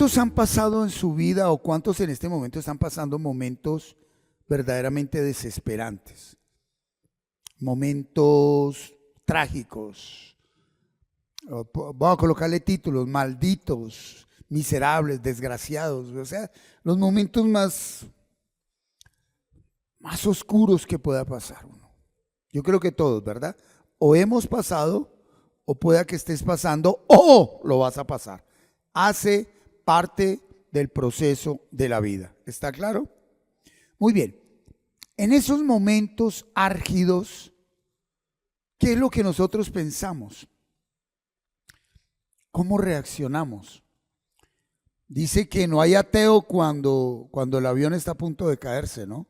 ¿Cuántos han pasado en su vida o cuántos en este momento están pasando momentos verdaderamente desesperantes? Momentos trágicos. Voy a colocarle títulos: malditos, miserables, desgraciados. O sea, los momentos más oscuros que pueda pasar uno. Yo creo que todos, ¿verdad? O hemos pasado, o pueda que estés pasando, o lo vas a pasar. Hace parte del proceso de la vida. ¿Está claro? Muy bien. En esos momentos álgidos, ¿qué es lo que nosotros pensamos? ¿Cómo reaccionamos? Dice que no hay ateo cuando el avión está a punto de caerse, ¿no?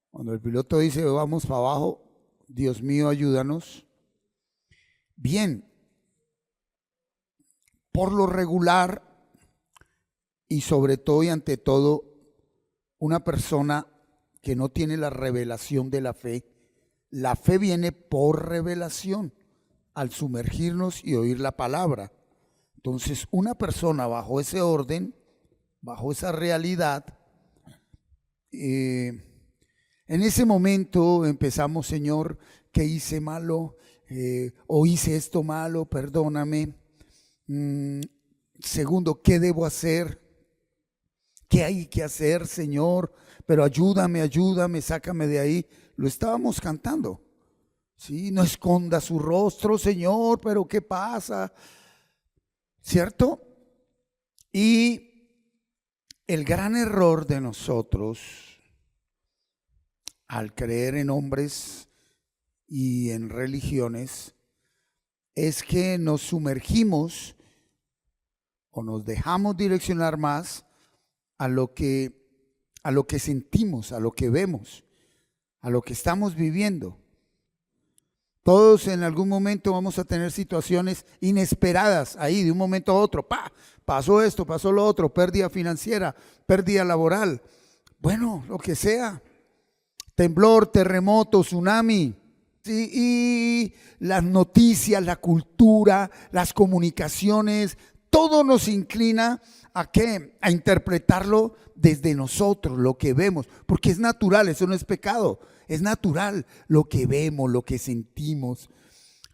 Cuando el piloto dice vamos para abajo, Dios mío, ayúdanos. Bien, por lo regular y sobre todo y ante todo, una persona que no tiene la revelación de la fe viene por revelación al sumergirnos y oír la palabra. Entonces, una persona bajo ese orden, bajo esa realidad, en ese momento empezamos: Señor, ¿qué hice malo? O hice esto malo, perdóname. Segundo, ¿qué debo hacer? ¿Qué hay que hacer, Señor? Pero ayúdame, ayúdame, sácame de ahí. Lo estábamos cantando. Sí, no esconda su rostro, Señor, pero ¿qué pasa? ¿Cierto? Y el gran error de nosotros al creer en hombres y en religiones es que nos sumergimos o nos dejamos direccionar más a lo que sentimos, a lo que vemos, a lo que estamos viviendo. Todos en algún momento vamos a tener situaciones inesperadas ahí, de un momento a otro. ¡Pah! Pasó esto, pasó lo otro, pérdida financiera, pérdida laboral. Bueno, lo que sea. Temblor, terremoto, tsunami. Sí, y las noticias, la cultura, las comunicaciones, todo nos inclina ¿a qué? A interpretarlo desde nosotros, lo que vemos, porque es natural, eso no es pecado, es natural lo que vemos, lo que sentimos,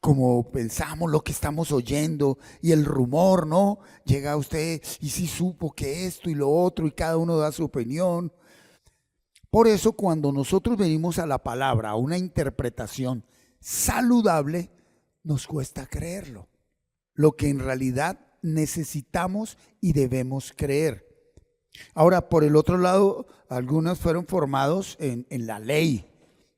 como pensamos, lo que estamos oyendo y el rumor, ¿no? Llega a usted y sí supo que esto y lo otro y cada uno da su opinión. Por eso cuando nosotros venimos a la palabra, a una interpretación saludable, nos cuesta creerlo, lo que en realidad necesitamos y debemos creer. Ahora, por el otro lado, algunos fueron formados en la ley,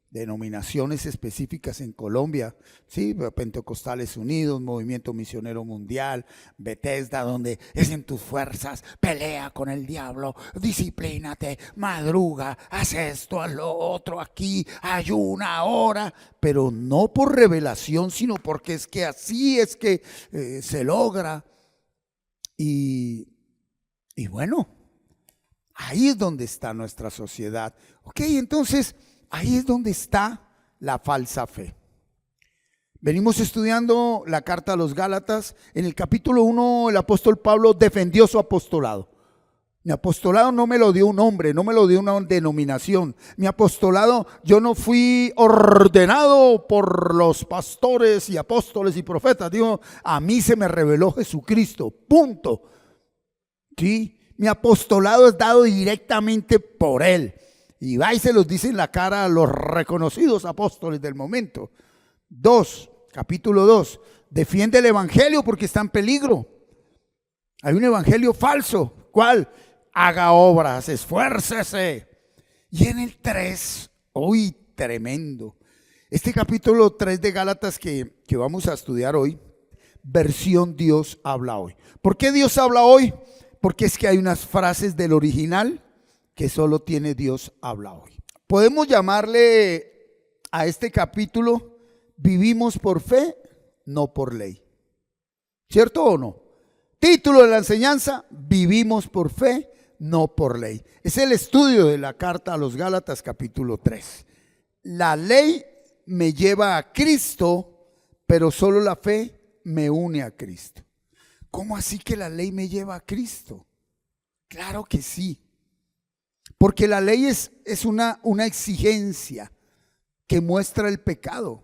denominaciones específicas en Colombia, sí, Pentecostales Unidos, Movimiento Misionero Mundial, Bethesda, donde es en tus fuerzas, pelea con el diablo, disciplínate, madruga, haz esto, haz lo otro, aquí, ayuna, ora, pero no por revelación, sino porque es que así es que se logra. Y bueno, ahí es donde está nuestra sociedad. Ok, entonces ahí es donde está la falsa fe. Venimos estudiando la carta a los Gálatas. En el capítulo 1 el apóstol Pablo defendió su apostolado. Mi apostolado no me lo dio un hombre, no me lo dio una denominación. Mi apostolado, yo no fui ordenado por los pastores y apóstoles y profetas. Digo, a mí se me reveló Jesucristo, punto. ¿Sí? Mi apostolado es dado directamente por Él. Y va y se los dice en la cara a los reconocidos apóstoles del momento. Capítulo 2, defiende el evangelio porque está en peligro. Hay un evangelio falso. ¿Cuál? Haga obras, esfuércese. Y en el 3, uy, tremendo. Este capítulo 3 de Gálatas que vamos a estudiar hoy, versión Dios habla hoy. ¿Por qué Dios habla hoy? Porque es que hay unas frases del original que solo tiene Dios habla hoy. Podemos llamarle a este capítulo: vivimos por fe, no por ley. ¿Cierto o no? Título de la enseñanza: vivimos por fe, no por ley. Es el estudio de la carta a los Gálatas capítulo 3. La ley me lleva a Cristo, pero solo la fe me une a Cristo. ¿Cómo así que la ley me lleva a Cristo? Claro que sí. Porque la ley es una exigencia que muestra el pecado.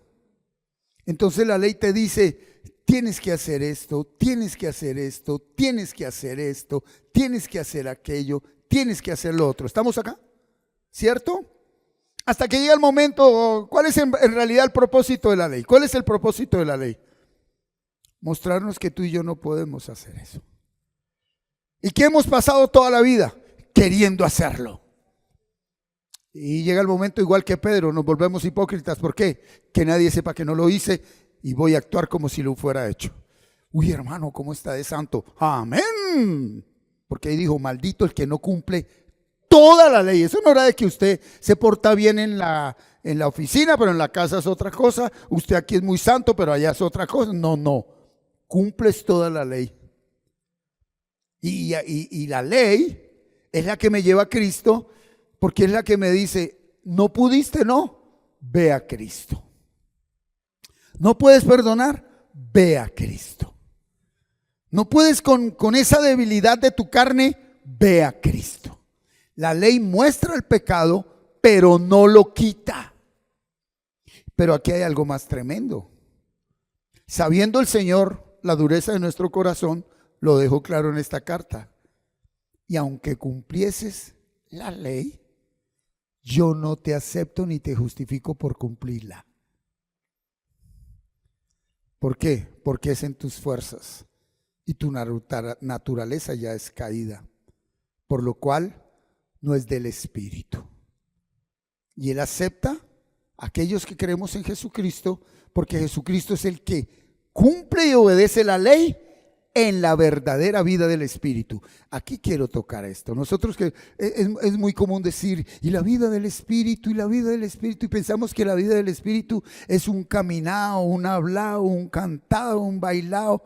Entonces la ley te dice, tienes que hacer esto, tienes que hacer esto, tienes que hacer esto, tienes que hacer aquello, tienes que hacer lo otro. ¿Estamos acá? ¿Cierto? Hasta que llega el momento, ¿cuál es en realidad el propósito de la ley? ¿Cuál es el propósito de la ley? Mostrarnos que tú y yo no podemos hacer eso. ¿Y qué hemos pasado toda la vida? Queriendo hacerlo. Y llega el momento, igual que Pedro, nos volvemos hipócritas. ¿Por qué? Que nadie sepa que no lo hice y voy a actuar como si lo fuera hecho. Uy, hermano, ¿cómo está de santo? Amén. Porque ahí dijo, maldito el que no cumple toda la ley. Eso no era de que usted se porta bien en la oficina, pero en la casa es otra cosa. Usted aquí es muy santo, pero allá es otra cosa. No, no. Cumples toda la ley. Y la ley es la que me lleva a Cristo, porque es la que me dice, no pudiste, no, ve a Cristo. No puedes perdonar, ve a Cristo. No puedes con esa debilidad de tu carne, ve a Cristo. La ley muestra el pecado, pero no lo quita. Pero aquí hay algo más tremendo. Sabiendo el Señor la dureza de nuestro corazón, lo dejó claro en esta carta. Y aunque cumplieses la ley, yo no te acepto ni te justifico por cumplirla. ¿Por qué? Porque es en tus fuerzas y tu naturaleza ya es caída, por lo cual no es del Espíritu. Y Él acepta a aquellos que creemos en Jesucristo, porque Jesucristo es el que cumple y obedece la ley en la verdadera vida del Espíritu. Aquí quiero tocar esto. Nosotros que es muy común decir, y la vida del Espíritu, y la vida del Espíritu, y pensamos que la vida del Espíritu es un caminado, un hablado, un cantado, un bailado.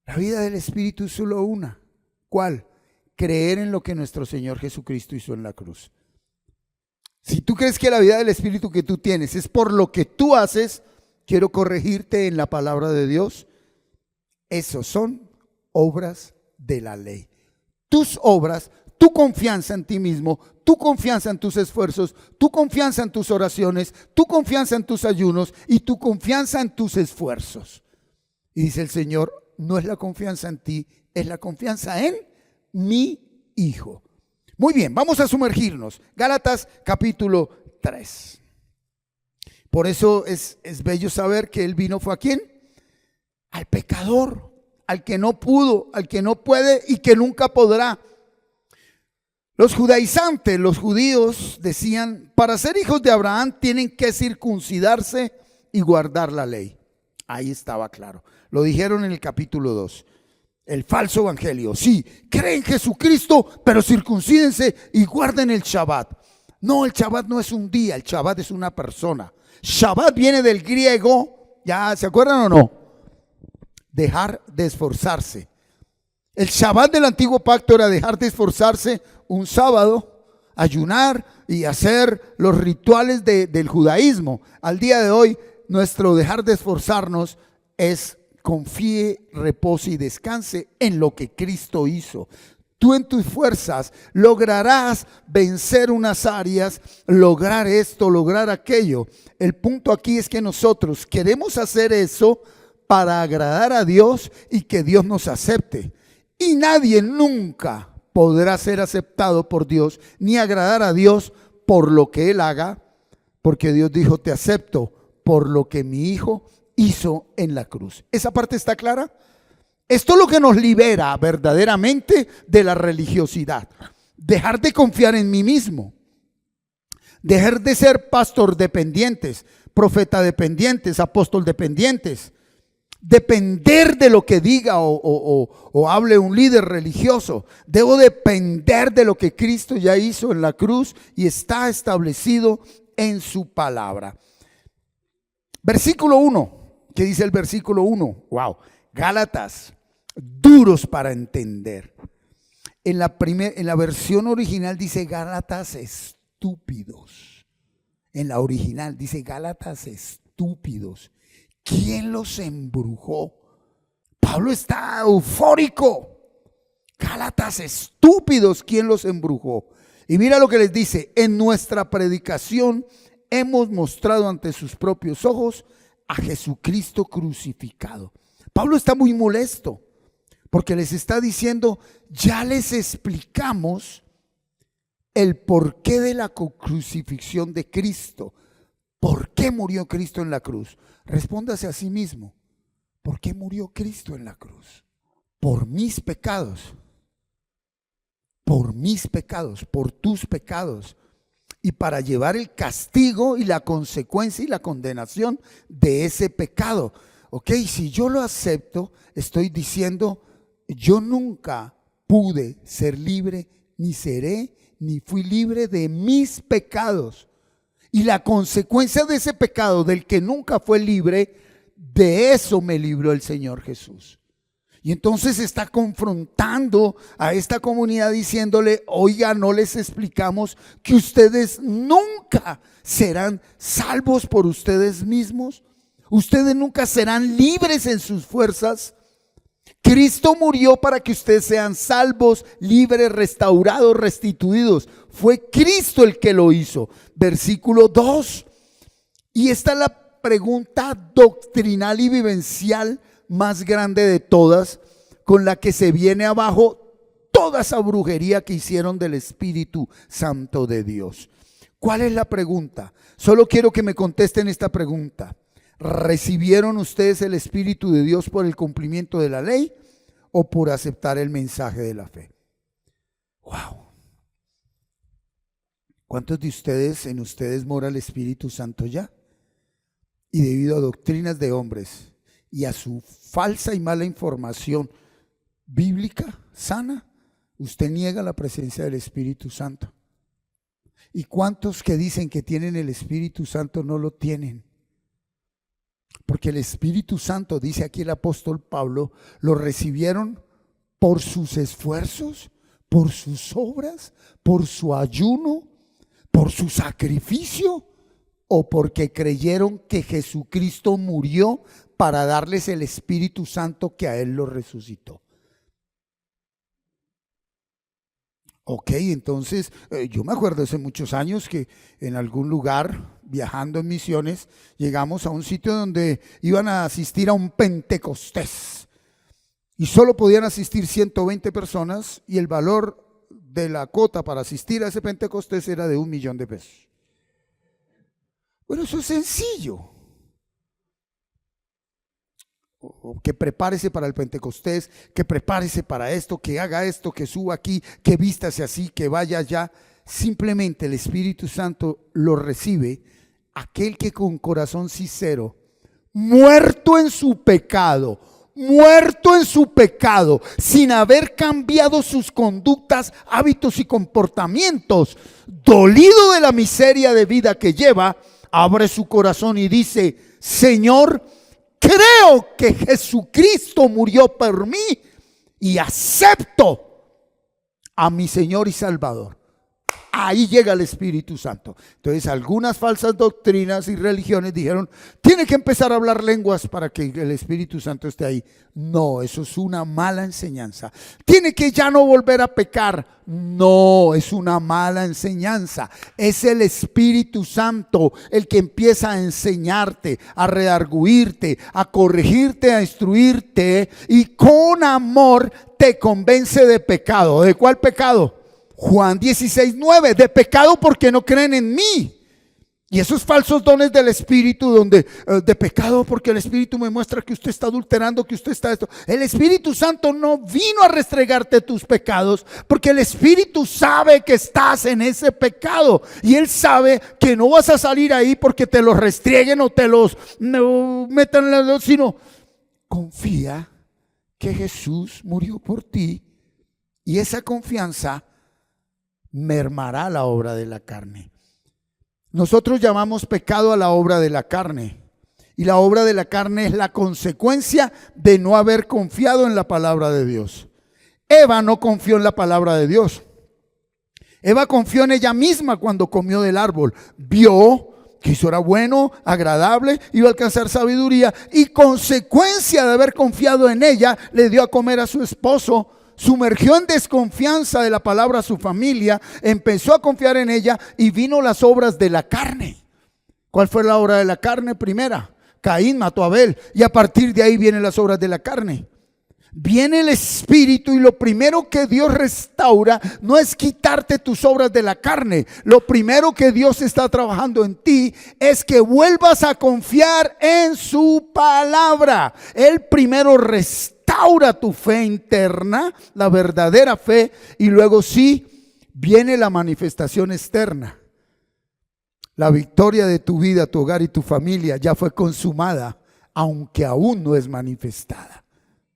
La vida del Espíritu es solo una. ¿Cuál? Creer en lo que nuestro Señor Jesucristo hizo en la cruz. Si tú crees que la vida del Espíritu que tú tienes es por lo que tú haces, quiero corregirte en la palabra de Dios. Esos son obras de la ley. Tus obras, tu confianza en ti mismo, tu confianza en tus esfuerzos, tu confianza en tus oraciones, tu confianza en tus ayunos y tu confianza en tus esfuerzos. Y dice el Señor, no es la confianza en ti, es la confianza en mi Hijo. Muy bien, vamos a sumergirnos. Gálatas capítulo 3. Por eso es bello saber que Él vino, ¿fue a quién? Al pecador, al que no pudo, al que no puede y que nunca podrá. Los judaizantes, los judíos decían, para ser hijos de Abraham tienen que circuncidarse y guardar la ley. Ahí estaba claro. Lo dijeron en el capítulo 2. El falso evangelio. Sí, creen en Jesucristo, pero circuncídense y guarden el Shabbat. No, el Shabbat no es un día, el Shabbat es una persona. Shabbat viene del griego, ¿ya se acuerdan o no? Dejar de esforzarse. El Shabbat del antiguo pacto era dejar de esforzarse un sábado, ayunar y hacer los rituales del judaísmo. Al día de hoy, nuestro dejar de esforzarnos es confíe, repose y descanse en lo que Cristo hizo. Tú en tus fuerzas lograrás vencer unas áreas, lograr esto, lograr aquello. El punto aquí es que nosotros queremos hacer eso para agradar a Dios y que Dios nos acepte. Y nadie nunca podrá ser aceptado por Dios ni agradar a Dios por lo que Él haga, porque Dios dijo, te acepto por lo que mi Hijo hizo en la cruz. ¿Esa parte está clara? Esto es lo que nos libera verdaderamente de la religiosidad. Dejar de confiar en mí mismo. Dejar de ser pastor dependientes, profeta dependientes, apóstol dependientes. Depender de lo que diga o hable un líder religioso. Debo depender de lo que Cristo ya hizo en la cruz y está establecido en su palabra. Versículo 1. ¿Qué dice el versículo 1? Wow. Gálatas, duros para entender. En la versión original dice Gálatas estúpidos. En la original dice Gálatas estúpidos. ¿Quién los embrujó? Pablo está eufórico. Gálatas estúpidos, ¿quién los embrujó? Y mira lo que les dice: en nuestra predicación hemos mostrado ante sus propios ojos a Jesucristo crucificado. Pablo está muy molesto porque les está diciendo: ya les explicamos el porqué de la crucifixión de Cristo. ¿Por qué murió Cristo en la cruz? Respóndase a sí mismo: ¿por qué murió Cristo en la cruz? Por mis pecados. Por mis pecados, por tus pecados, y para llevar el castigo y la consecuencia y la condenación de ese pecado. Ok, si yo lo acepto, estoy diciendo: yo nunca pude ser libre, ni seré, ni fui libre de mis pecados. Y la consecuencia de ese pecado, del que nunca fue libre, de eso me libró el Señor Jesús. Y entonces está confrontando a esta comunidad diciéndole: oiga, no les explicamos que ustedes nunca serán salvos por ustedes mismos. Ustedes nunca serán libres en sus fuerzas. Cristo murió para que ustedes sean salvos, libres, restaurados, restituidos. Fue Cristo el que lo hizo. Versículo 2. Y esta es la pregunta doctrinal y vivencial más grande de todas, con la que se viene abajo toda esa brujería que hicieron del Espíritu Santo de Dios. ¿Cuál es la pregunta? Solo quiero que me contesten esta pregunta: ¿recibieron ustedes el Espíritu de Dios por el cumplimiento de la ley o por aceptar el mensaje de la fe? Wow. ¿Cuántos de ustedes, en ustedes mora el Espíritu Santo ya? Y debido a doctrinas de hombres y a su falsa y mala información bíblica sana, usted niega la presencia del Espíritu Santo. ¿Y cuántos que dicen que tienen el Espíritu Santo no lo tienen? Porque el Espíritu Santo, dice aquí el apóstol Pablo, lo recibieron por sus esfuerzos, por sus obras, por su ayuno, por su sacrificio, o porque creyeron que Jesucristo murió para darles el Espíritu Santo que a Él lo resucitó. Ok, entonces yo me acuerdo hace muchos años que en algún lugar, viajando en misiones, llegamos a un sitio donde iban a asistir a un Pentecostés y solo podían asistir 120 personas, y el valor de la cuota para asistir a ese Pentecostés era de $1,000,000. Bueno, eso es sencillo. Que prepárese para el Pentecostés, que prepárese para esto, que haga esto, que suba aquí, que vístase así, que vaya allá. Simplemente el Espíritu Santo lo recibe aquel que con corazón sincero, muerto en su pecado, sin haber cambiado sus conductas, hábitos y comportamientos, dolido de la miseria de vida que lleva, abre su corazón y dice: Señor, creo que Jesucristo murió por mí y acepto a mi Señor y Salvador. Ahí llega el Espíritu Santo. Entonces algunas falsas doctrinas y religiones dijeron: tiene que empezar a hablar lenguas para que el Espíritu Santo esté ahí. No, eso es una mala enseñanza. Tiene que ya no volver a pecar. No, es una mala enseñanza. Es el Espíritu Santo el que empieza a enseñarte, a redarguirte, a corregirte, a instruirte, y con amor te convence de pecado. ¿De cuál pecado? Juan 16:9, de pecado porque no creen en mí. Y esos falsos dones del Espíritu, donde de pecado porque el Espíritu me muestra que usted está adulterando, que usted está esto. El Espíritu Santo no vino a restregarte tus pecados, porque el Espíritu sabe que estás en ese pecado, y Él sabe que no vas a salir ahí porque te los restrieguen o te los metan en la luz, sino confía que Jesús murió por ti, y esa confianza mermará la obra de la carne. Nosotros llamamos pecado a la obra de la carne, y la obra de la carne es la consecuencia de no haber confiado en la palabra de Dios. Eva no confió en la palabra de Dios. Eva confió en ella misma cuando comió del árbol. Vio que eso era bueno, agradable, iba a alcanzar sabiduría, y consecuencia de haber confiado en ella, le dio a comer a su esposo, sumergió en desconfianza de la palabra a su familia, empezó a confiar en ella y vino las obras de la carne. ¿Cuál fue la obra de la carne primera? Caín mató a Abel, y a partir de ahí vienen las obras de la carne. Viene el Espíritu, y lo primero que Dios restaura no es quitarte tus obras de la carne. Lo primero que Dios está trabajando en ti es que vuelvas a confiar en su palabra. Él primero restaura tu fe interna, la verdadera fe, y luego sí viene la manifestación externa. La victoria de tu vida, tu hogar y tu familia ya fue consumada, aunque aún no es manifestada.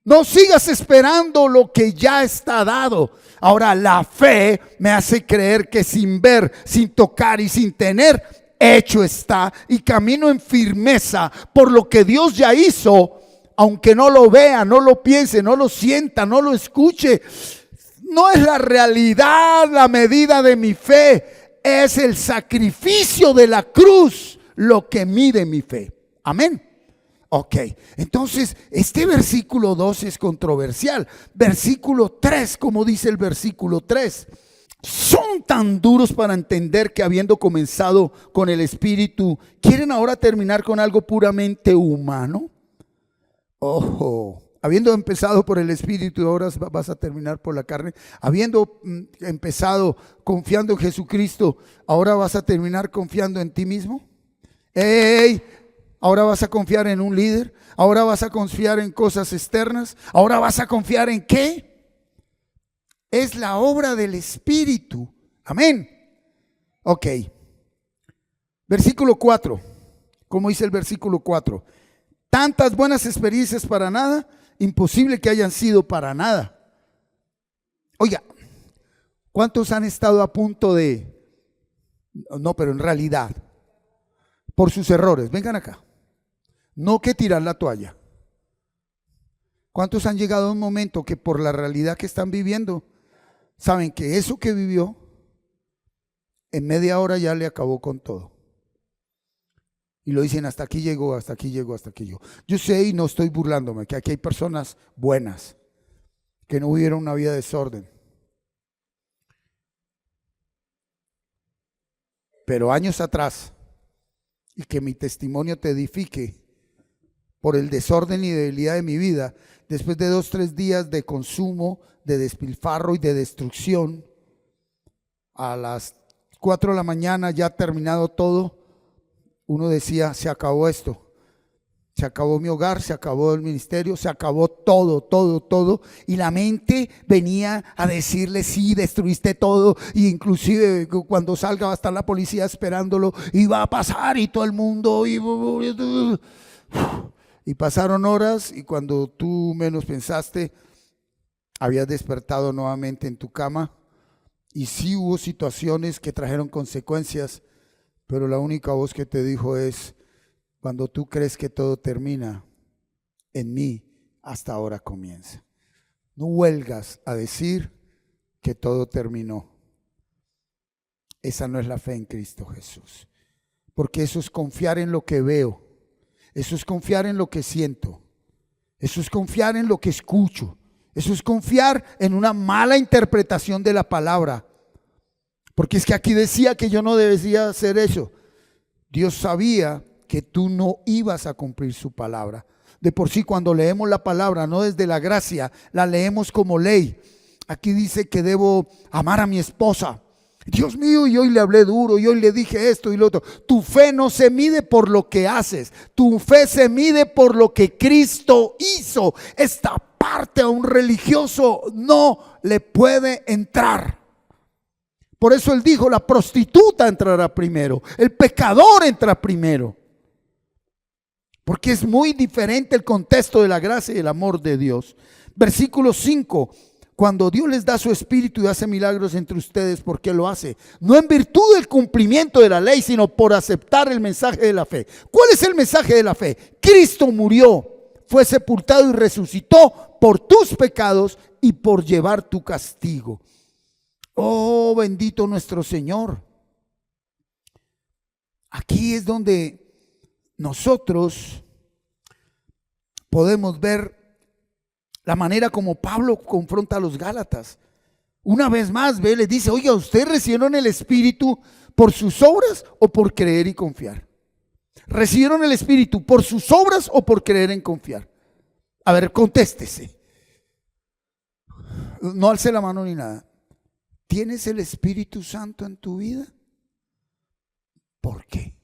No sigas esperando lo que ya está dado. Ahora, la fe me hace creer que sin ver, sin tocar y sin tener, hecho está, y camino en firmeza por lo que Dios ya hizo, aunque no lo vea, no lo piense, no lo sienta, no lo escuche. No es la realidad la medida de mi fe, es el sacrificio de la cruz lo que mide mi fe. Amén. Ok, entonces este versículo 2 es controversial. Versículo 3, como dice el versículo 3, son tan duros para entender que habiendo comenzado con el Espíritu, ¿quieren ahora terminar con algo puramente humano? Ojo, habiendo empezado por el Espíritu, ahora vas a terminar por la carne. Habiendo empezado confiando en Jesucristo, ahora vas a terminar confiando en ti mismo. ¡Ey! Ahora vas a confiar en un líder. Ahora vas a confiar en cosas externas. Ahora vas a confiar en ¿qué? Es la obra del Espíritu. Amén. Ok. Versículo 4. ¿Cómo dice el versículo 4? Tantas buenas experiencias para nada. Imposible que hayan sido para nada. Oiga, ¿cuántos han estado a punto de... No, pero en realidad, por sus errores, vengan acá. No que tirar la toalla. ¿Cuántos han llegado a un momento que por la realidad que están viviendo, saben que eso que vivió, en media hora ya le acabó con todo? Y lo dicen, hasta aquí llegó, hasta aquí llegó, hasta aquí llegó. Yo sé, y no estoy burlándome, que aquí hay personas buenas, que no vivieron una vida de desorden. Pero años atrás, y que mi testimonio te edifique, por el desorden y debilidad de mi vida, después de 2, 3 días de consumo, de despilfarro y de destrucción, a las 4 de la mañana ya terminado todo, uno decía, se acabó esto, se acabó mi hogar, se acabó el ministerio, se acabó todo, todo, todo, y la mente venía a decirle, sí, destruiste todo, y inclusive cuando salga va a estar la policía esperándolo, y va a pasar, y todo el mundo, y pasaron horas, y cuando tú menos pensaste, habías despertado nuevamente en tu cama. Y sí hubo situaciones que trajeron consecuencias, pero la única voz que te dijo es, cuando tú crees que todo termina, en mí hasta ahora comienza. No huelgas a decir que todo terminó. Esa no es la fe en Cristo Jesús, porque eso es confiar en lo que veo. Eso es confiar en lo que siento. Eso es confiar en lo que escucho. Eso es confiar en una mala interpretación de la palabra. Porque es que aquí decía que yo no debía hacer eso. Dios sabía que tú no ibas a cumplir su palabra. De por sí, cuando leemos la palabra, no desde la gracia, la leemos como ley. Aquí dice que debo amar a mi esposa. Dios mío, y hoy le hablé duro, y hoy le dije esto y lo otro. Tu fe no se mide por lo que haces, tu fe se mide por lo que Cristo hizo. Esta parte a un religioso no le puede entrar. Por eso él dijo, la prostituta entrará primero, el pecador entra primero. Porque es muy diferente el contexto de la gracia y el amor de Dios. Versículo 5. Cuando Dios les da su espíritu y hace milagros entre ustedes, ¿por qué lo hace? No en virtud del cumplimiento de la ley, sino por aceptar el mensaje de la fe. ¿Cuál es el mensaje de la fe? Cristo murió, fue sepultado y resucitó por tus pecados y por llevar tu castigo. Oh, bendito nuestro Señor. Aquí es donde nosotros podemos ver La manera como Pablo confronta a los Gálatas. Una vez más, ve, les dice, oiga, ¿ustedes recibieron el Espíritu por sus obras o por creer y confiar? ¿Recibieron el Espíritu por sus obras o por creer en confiar? A ver, contéstese. No alce la mano ni nada. ¿Tienes el Espíritu Santo en tu vida? ¿Por qué?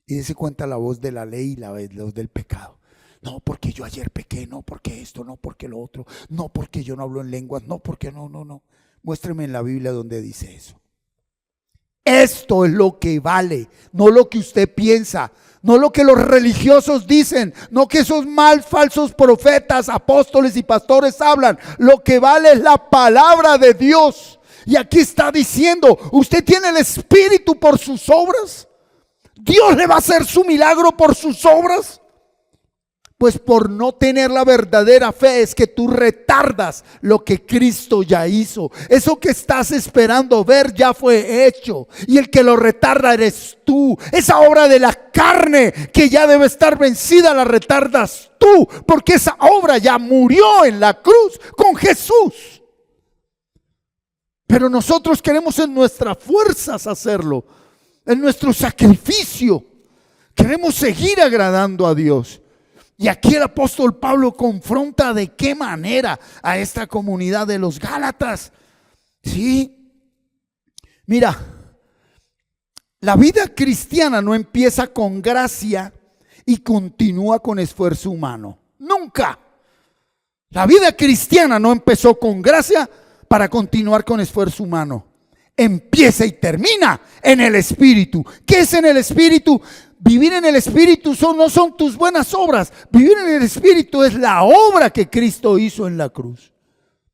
Y dése cuenta la voz de la ley y la voz del pecado. No, porque yo ayer pequé, no, porque esto, no, porque lo otro, no, porque yo no hablo en lenguas, no, porque no. Muéstreme en la Biblia donde dice eso. Esto es lo que vale, no lo que usted piensa, no lo que los religiosos dicen, no que esos falsos profetas, apóstoles y pastores hablan. Lo que vale es la palabra de Dios. Y aquí está diciendo, usted tiene el Espíritu por sus obras. Dios le va a hacer su milagro por sus obras. Pues por no tener la verdadera fe es que tú retardas lo que Cristo ya hizo. Eso que estás esperando ver ya fue hecho. Y el que lo retarda eres tú. Esa obra de la carne que ya debe estar vencida la retardas tú. Porque esa obra ya murió en la cruz con Jesús. Pero nosotros queremos en nuestras fuerzas hacerlo. En nuestro sacrificio. Queremos seguir agradando a Dios. Y aquí el apóstol Pablo confronta de qué manera a esta comunidad de los Gálatas. Sí, mira, la vida cristiana no empieza con gracia y continúa con esfuerzo humano. Nunca. La vida cristiana no empezó con gracia para continuar con esfuerzo humano. Empieza y termina en el Espíritu. ¿Qué es en el Espíritu? Vivir en el Espíritu no son tus buenas obras. Vivir en el Espíritu es la obra que Cristo hizo en la cruz.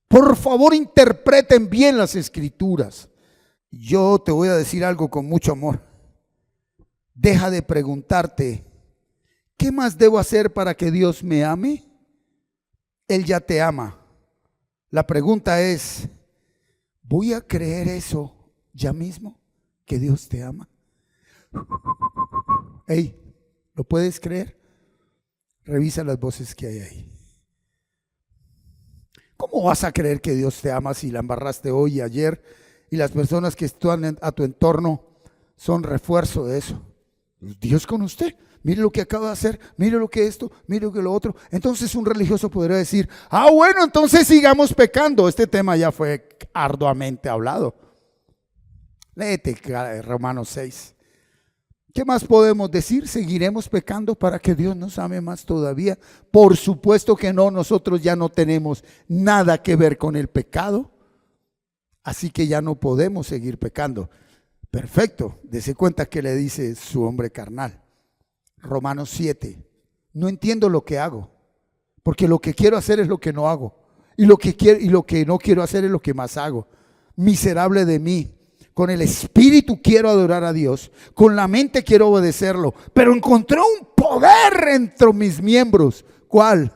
Por favor, interpreten bien las Escrituras. Yo te voy a decir algo con mucho amor. Deja de preguntarte, ¿qué más debo hacer para que Dios me ame? Él ya te ama. La pregunta es, ¿voy a creer eso ya mismo? ¿Que Dios te ama? Hey, ¿lo puedes creer? Revisa las voces que hay ahí. ¿Cómo vas a creer que Dios te ama si la embarraste hoy y ayer y las personas que están a tu entorno son refuerzo de eso? Dios con usted. Mire lo que acaba de hacer, mire lo que esto, mire lo que lo otro. Entonces un religioso podría decir, bueno, entonces sigamos pecando. Este tema ya fue arduamente hablado. Léete Romanos 6. ¿Qué más podemos decir? ¿Seguiremos pecando para que Dios nos ame más todavía? Por supuesto que no, nosotros ya no tenemos nada que ver con el pecado, así que ya no podemos seguir pecando. Perfecto, dese cuenta que le dice su hombre carnal. Romanos 7, no entiendo lo que hago, porque lo que quiero hacer es lo que no hago, y lo que no quiero hacer es lo que más hago. Miserable de mí. Con el espíritu quiero adorar a Dios, con la mente quiero obedecerlo, pero encontré un poder entre mis miembros. ¿Cuál?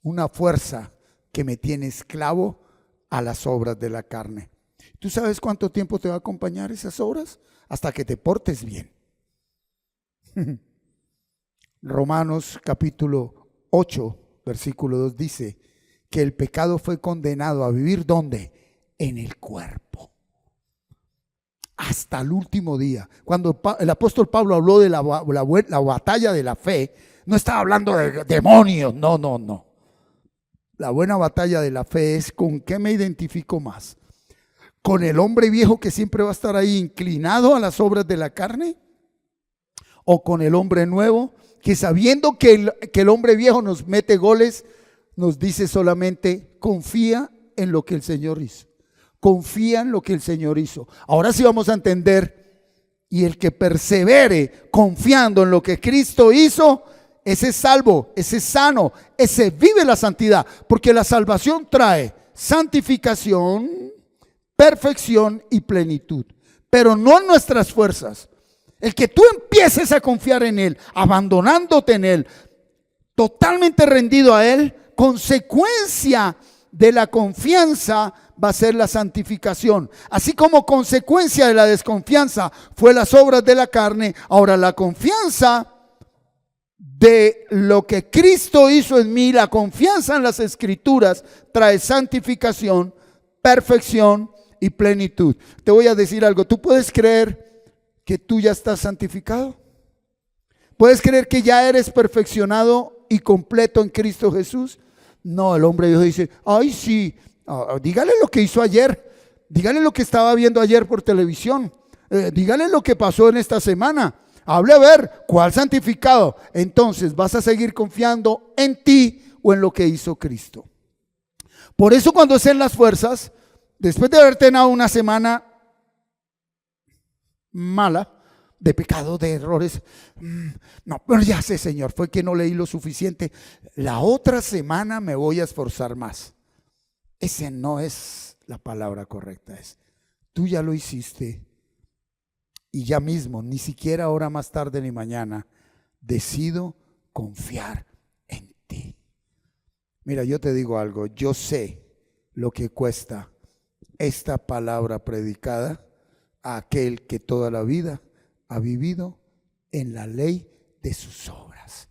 Una fuerza que me tiene esclavo a las obras de la carne. ¿Tú sabes cuánto tiempo te va a acompañar esas obras? Hasta que te portes bien. Romanos capítulo 8, versículo 2 dice que el pecado fue condenado a vivir ¿dónde? En el cuerpo. Hasta el último día. Cuando el apóstol Pablo habló de la batalla de la fe, no estaba hablando de demonios, no. La buena batalla de la fe es ¿con qué me identifico más? ¿Con el hombre viejo que siempre va a estar ahí inclinado a las obras de la carne? ¿O con el hombre nuevo que sabiendo que el hombre viejo nos mete goles, nos dice solamente confía en lo que el Señor hizo? Confía en lo que el Señor hizo. Ahora sí vamos a entender. Y el que persevere confiando en lo que Cristo hizo, ese es salvo, ese es sano, ese vive la santidad. Porque la salvación trae santificación, perfección y plenitud. Pero no en nuestras fuerzas. El que tú empieces a confiar en Él, abandonándote en Él, totalmente rendido a Él, consecuencia de la confianza va a ser la santificación. Así como consecuencia de la desconfianza fue las obras de la carne, ahora la confianza de lo que Cristo hizo en mí, la confianza en las Escrituras trae santificación, perfección y plenitud. Te voy a decir algo, ¿tú puedes creer que tú ya estás santificado? ¿Puedes creer que ya eres perfeccionado y completo en Cristo Jesús? No, el hombre de Dios dice, ay sí, dígale lo que hizo ayer, dígale lo que estaba viendo ayer por televisión, dígale lo que pasó en esta semana. Hable a ver, ¿cuál santificado? Entonces vas a seguir confiando en ti o en lo que hizo Cristo. Por eso cuando estén las fuerzas, después de haber tenido una semana mala, de pecado, de errores, no, pero ya sé, Señor, fue que no leí lo suficiente. La otra semana me voy a esforzar más. Esa no es la palabra correcta. Es, tú ya lo hiciste. Y ya mismo, ni siquiera ahora más tarde ni mañana, decido confiar en ti. Mira, yo te digo algo, yo sé lo que cuesta esta palabra predicada a aquel que toda la vida ha vivido en la ley de sus obras.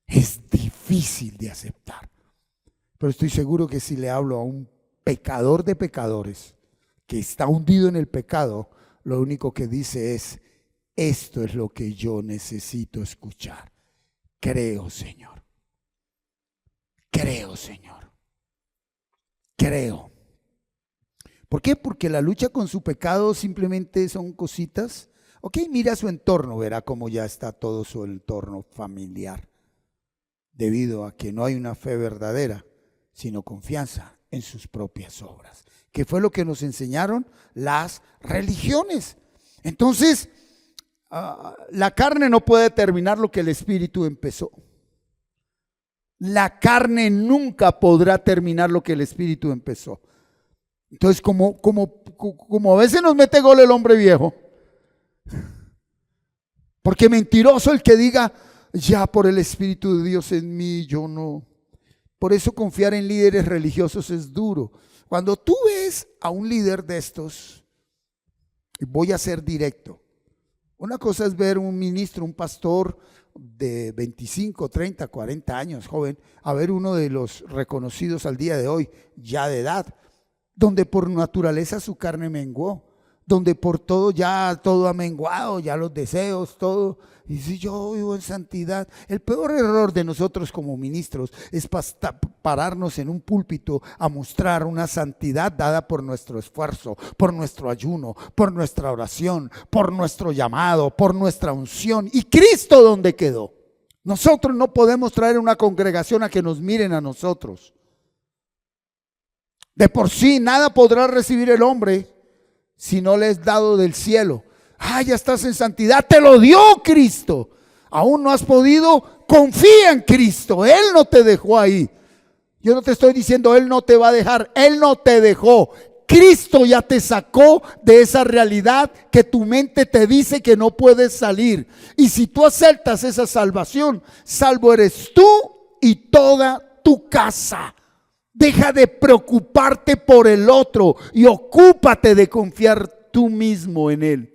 Es difícil de aceptar, pero estoy seguro que si le hablo a un pecador de pecadores que está hundido en el pecado, lo único que dice es, esto es lo que yo necesito escuchar. Creo, Señor. Creo, Señor. Creo. ¿Por qué? Porque la lucha con su pecado simplemente son cositas. Ok, mira su entorno, verá cómo ya está todo su entorno familiar. Debido a que no hay una fe verdadera, sino confianza en sus propias obras. Que fue lo que nos enseñaron las religiones. Entonces, la carne no puede terminar lo que el Espíritu empezó. La carne nunca podrá terminar lo que el Espíritu empezó. Entonces, como a veces nos mete gol el hombre viejo, porque mentiroso el que diga, ya por el Espíritu de Dios en mí, yo no. Por eso confiar en líderes religiosos es duro. Cuando tú ves a un líder de estos, y voy a ser directo, una cosa es ver un ministro, un pastor de 25, 30, 40 años, joven, a ver uno de los reconocidos al día de hoy, ya de edad, donde por naturaleza su carne menguó, donde por todo ya todo ha menguado, ya los deseos, todo. Y si yo vivo en santidad, el peor error de nosotros como ministros es pararnos en un púlpito a mostrar una santidad dada por nuestro esfuerzo, por nuestro ayuno, por nuestra oración, por nuestro llamado, por nuestra unción. ¿Y Cristo dónde quedó? Nosotros no podemos traer una congregación a que nos miren a nosotros. De por sí nada podrá recibir el hombre si no le es dado del cielo. Ya estás en santidad, te lo dio Cristo. Aún no has podido, confía en Cristo. Él no te dejó ahí. Yo no te estoy diciendo Él no te va a dejar, Él no te dejó. Cristo ya te sacó de esa realidad que tu mente te dice que no puedes salir. Y si tú aceptas esa salvación, salvo eres tú y toda tu casa. Deja de preocuparte por el otro y ocúpate de confiar tú mismo en Él.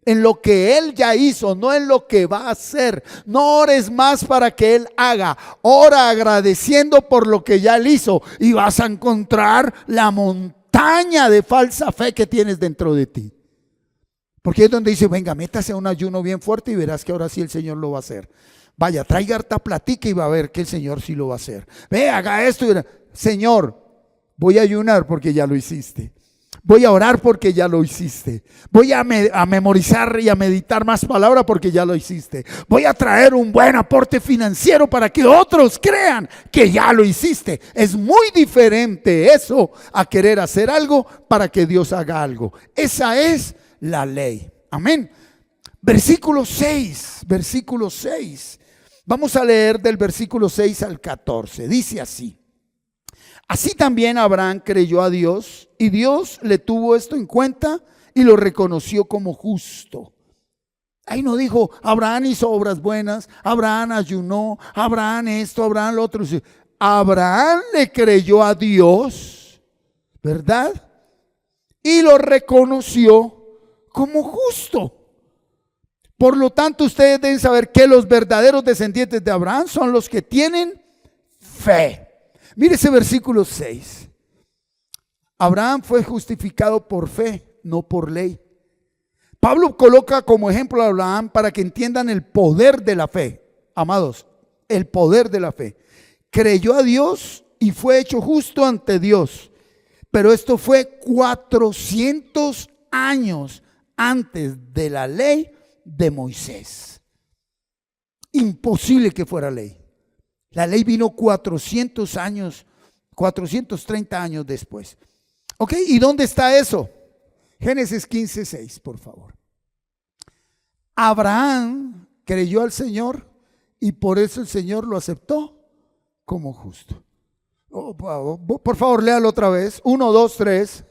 En lo que Él ya hizo, no en lo que va a hacer. No ores más para que Él haga. Ora agradeciendo por lo que ya Él hizo y vas a encontrar la montaña de falsa fe que tienes dentro de ti. Porque es donde dice, venga, métase a un ayuno bien fuerte y verás que ahora sí el Señor lo va a hacer. Vaya, traiga harta platica y va a ver que el Señor sí lo va a hacer. Ve, haga esto y verá. Señor, voy a ayunar porque ya lo hiciste. Voy a orar porque ya lo hiciste. Voy a memorizar y a meditar más palabra porque ya lo hiciste. Voy a traer un buen aporte financiero para que otros crean que ya lo hiciste. Es muy diferente eso a querer hacer algo para que Dios haga algo. Esa es la ley. Amén. Versículo 6. Vamos a leer del versículo 6 al 14. Dice así. Así también Abraham creyó a Dios y Dios le tuvo esto en cuenta y lo reconoció como justo. Ahí no dijo, Abraham hizo obras buenas, Abraham ayunó, Abraham esto, Abraham lo otro. Abraham le creyó a Dios, ¿verdad? Y lo reconoció como justo. Por lo tanto, ustedes deben saber que los verdaderos descendientes de Abraham son los que tienen fe. Mire ese versículo 6. Abraham fue justificado por fe, no por ley. Pablo coloca como ejemplo a Abraham para que entiendan el poder de la fe. Amados, el poder de la fe. Creyó a Dios y fue hecho justo ante Dios. Pero esto fue 400 años antes de la ley de Moisés. Imposible que fuera ley. La ley vino 430 años después. ¿Ok? ¿Y dónde está eso? Génesis 15:6, por favor. Abraham creyó al Señor y por eso el Señor lo aceptó como justo. Por favor, léalo otra vez. 1, 2, 3.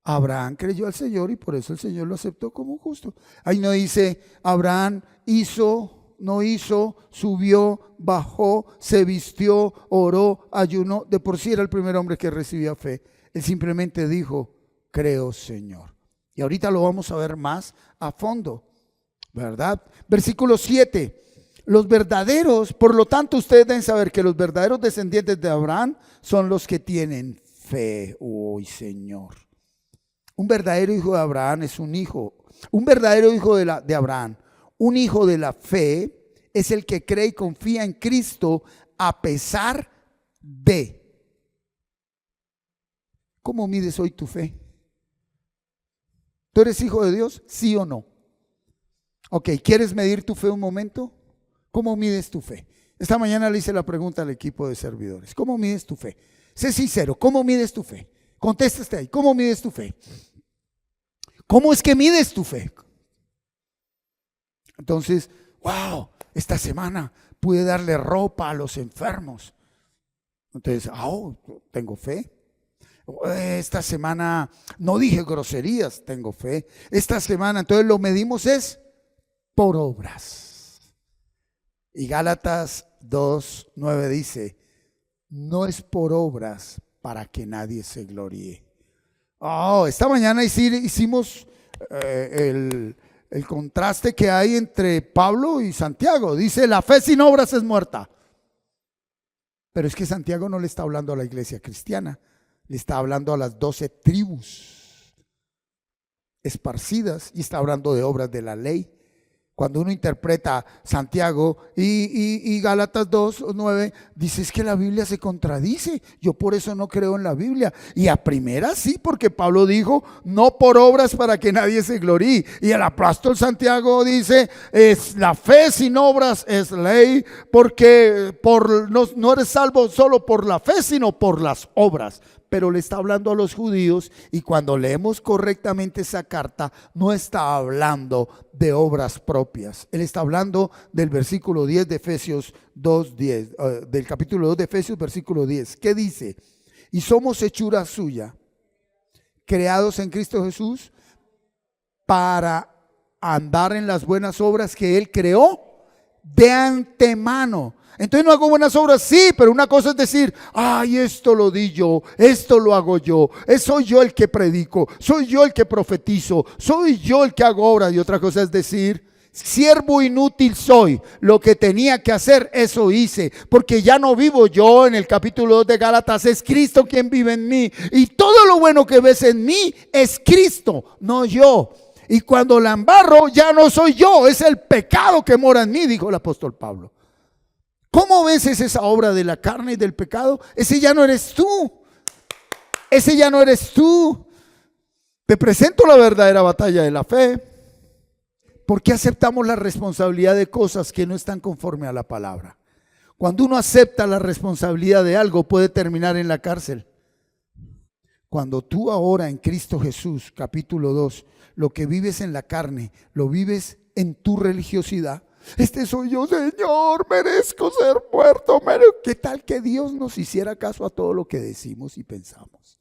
Abraham creyó al Señor y por eso el Señor lo aceptó como justo. Ahí no dice Abraham hizo, no hizo, subió, bajó, se vistió, oró, ayunó. De por sí era el primer hombre que recibía fe. Él simplemente dijo, creo, Señor. Y ahorita lo vamos a ver más a fondo, ¿verdad? Versículo 7. Los verdaderos, por lo tanto, ustedes deben saber que los verdaderos descendientes de Abraham son los que tienen fe. Uy, Señor. Un verdadero hijo de Abraham es un hijo. Un verdadero hijo de Abraham, un hijo de la fe, es el que cree y confía en Cristo a pesar de. ¿Cómo mides hoy tu fe? ¿Tú eres hijo de Dios? ¿Sí o no? Ok, ¿quieres medir tu fe un momento? ¿Cómo mides tu fe? Esta mañana le hice la pregunta al equipo de servidores. ¿Cómo mides tu fe? Sé sincero, ¿cómo mides tu fe? Contéstate ahí, ¿cómo mides tu fe? ¿Cómo es que mides tu fe? Entonces, wow, esta semana pude darle ropa a los enfermos. Entonces, tengo fe. Esta semana no dije groserías, tengo fe. Esta semana, entonces lo medimos es por obras. Y Gálatas 2:9 dice, no es por obras para que nadie se gloríe. Esta mañana hicimos el contraste que hay entre Pablo y Santiago. Dice, la fe sin obras es muerta. Pero es que Santiago no le está hablando a la iglesia cristiana, le está hablando a las 12 tribus esparcidas y está hablando de obras de la ley. Cuando uno interpreta Santiago y Gálatas 2:9, dice es que la Biblia se contradice. Yo por eso no creo en la Biblia. Y a primera sí, porque Pablo dijo, no por obras para que nadie se gloríe. Y el apóstol Santiago dice, es la fe sin obras es ley, porque no eres salvo solo por la fe, sino por las obras. Pero le está hablando a los judíos y cuando leemos correctamente esa carta no está hablando de obras propias. Él está hablando del versículo 10 de Efesios 2:10, del capítulo 2 de Efesios, versículo 10. ¿Qué dice? Y somos hechura suya, creados en Cristo Jesús para andar en las buenas obras que Él creó de antemano. Entonces no hago buenas obras, sí, pero una cosa es decir, esto lo di yo, esto lo hago yo, soy yo el que predico, soy yo el que profetizo, soy yo el que hago obras. Y otra cosa es decir, siervo inútil soy, lo que tenía que hacer, eso hice, porque ya no vivo yo. En el capítulo 2 de Gálatas, es Cristo quien vive en mí, y todo lo bueno que ves en mí es Cristo, no yo. Y cuando la embarro, ya no soy yo, es el pecado que mora en mí, dijo el apóstol Pablo. ¿Cómo vences esa obra de la carne y del pecado? Ese ya no eres tú. Ese ya no eres tú. Te presento la verdadera batalla de la fe. ¿Por qué aceptamos la responsabilidad de cosas que no están conforme a la palabra? Cuando uno acepta la responsabilidad de algo, puede terminar en la cárcel. Cuando tú ahora en Cristo Jesús, capítulo 2, lo que vives en la carne, lo vives en tu religiosidad. Este soy yo, Señor, merezco ser muerto. ¿Qué tal que Dios nos hiciera caso a todo lo que decimos y pensamos?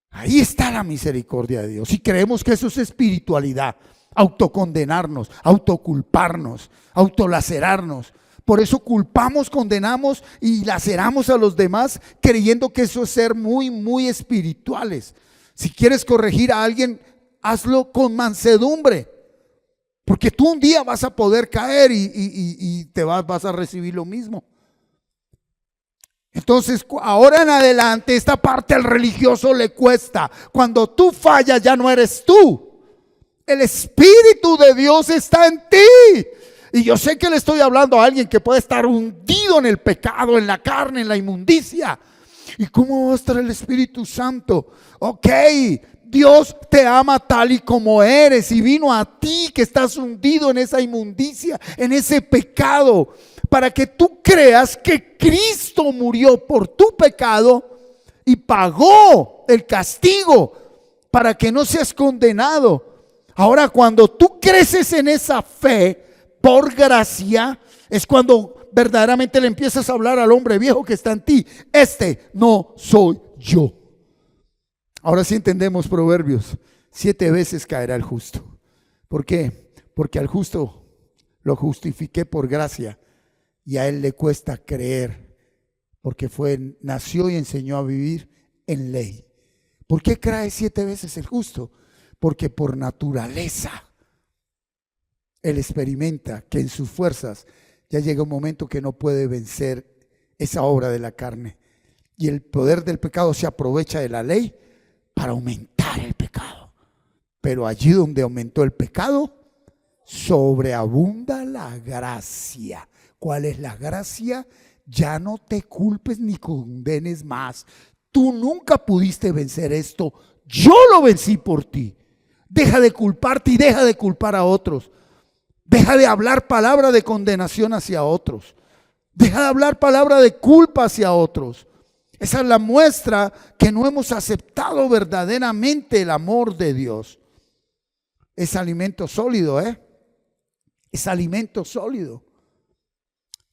Ahí está la misericordia de Dios. Y creemos que eso es espiritualidad, autocondenarnos, autoculparnos, autolacerarnos. Por eso culpamos, condenamos y laceramos a los demás creyendo que eso es ser muy, muy espirituales. Si quieres corregir a alguien, hazlo con mansedumbre. Porque tú un día vas a poder caer y te vas a recibir lo mismo. Entonces, ahora en adelante, esta parte al religioso le cuesta. Cuando tú fallas, ya no eres tú. El Espíritu de Dios está en ti. Y yo sé que le estoy hablando a alguien que puede estar hundido en el pecado, en la carne, en la inmundicia. ¿Y cómo va a estar el Espíritu Santo? Ok, Dios te ama tal y como eres y vino a ti que estás hundido en esa inmundicia, en ese pecado, para que tú creas que Cristo murió por tu pecado y pagó el castigo para que no seas condenado. Ahora, cuando tú creces en esa fe por gracia, es cuando verdaderamente le empiezas a hablar al hombre viejo que está en ti. Este no soy yo. Ahora sí entendemos Proverbios. 7 veces caerá el justo. ¿Por qué? Porque al justo lo justifiqué por gracia y a él le cuesta creer, porque nació y enseñó a vivir en ley. ¿Por qué cae 7 veces el justo? Porque por naturaleza él experimenta que en sus fuerzas ya llega un momento que no puede vencer esa obra de la carne. Y el poder del pecado se aprovecha de la ley para aumentar el pecado. Pero allí donde aumentó el pecado, sobreabunda la gracia. ¿Cuál es la gracia? Ya no te culpes ni condenes más. Tú nunca pudiste vencer esto. Yo lo vencí por ti. Deja de culparte y deja de culpar a otros. Deja de hablar palabra de condenación hacia otros. Deja de hablar palabra de culpa hacia otros. Esa es la muestra que no hemos aceptado verdaderamente el amor de Dios. Es alimento sólido, es alimento sólido.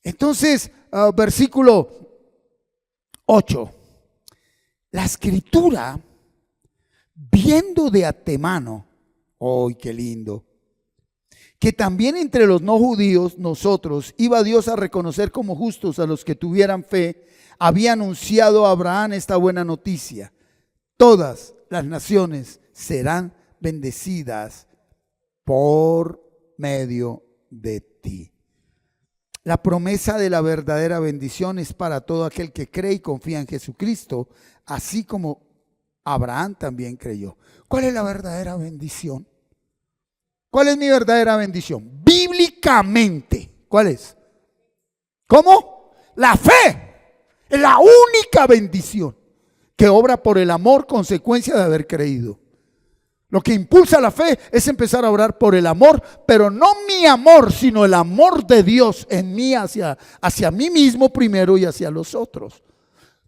Entonces, versículo 8. La Escritura, viendo de antemano, ¡ay, qué lindo! Que también entre los no judíos nosotros iba Dios a reconocer como justos a los que tuvieran fe, había anunciado a Abraham esta buena noticia: todas las naciones serán bendecidas por medio de ti. La promesa de la verdadera bendición es para todo aquel que cree y confía en Jesucristo, así como Abraham también creyó. ¿Cuál es la verdadera bendición? ¿Cuál es mi verdadera bendición? Bíblicamente, ¿cuál es? ¿Cómo? La fe es la única bendición que obra por el amor, consecuencia de haber creído. Lo que impulsa la fe es empezar a orar por el amor, pero no mi amor, sino el amor de Dios en mí hacia mí mismo primero y hacia los otros.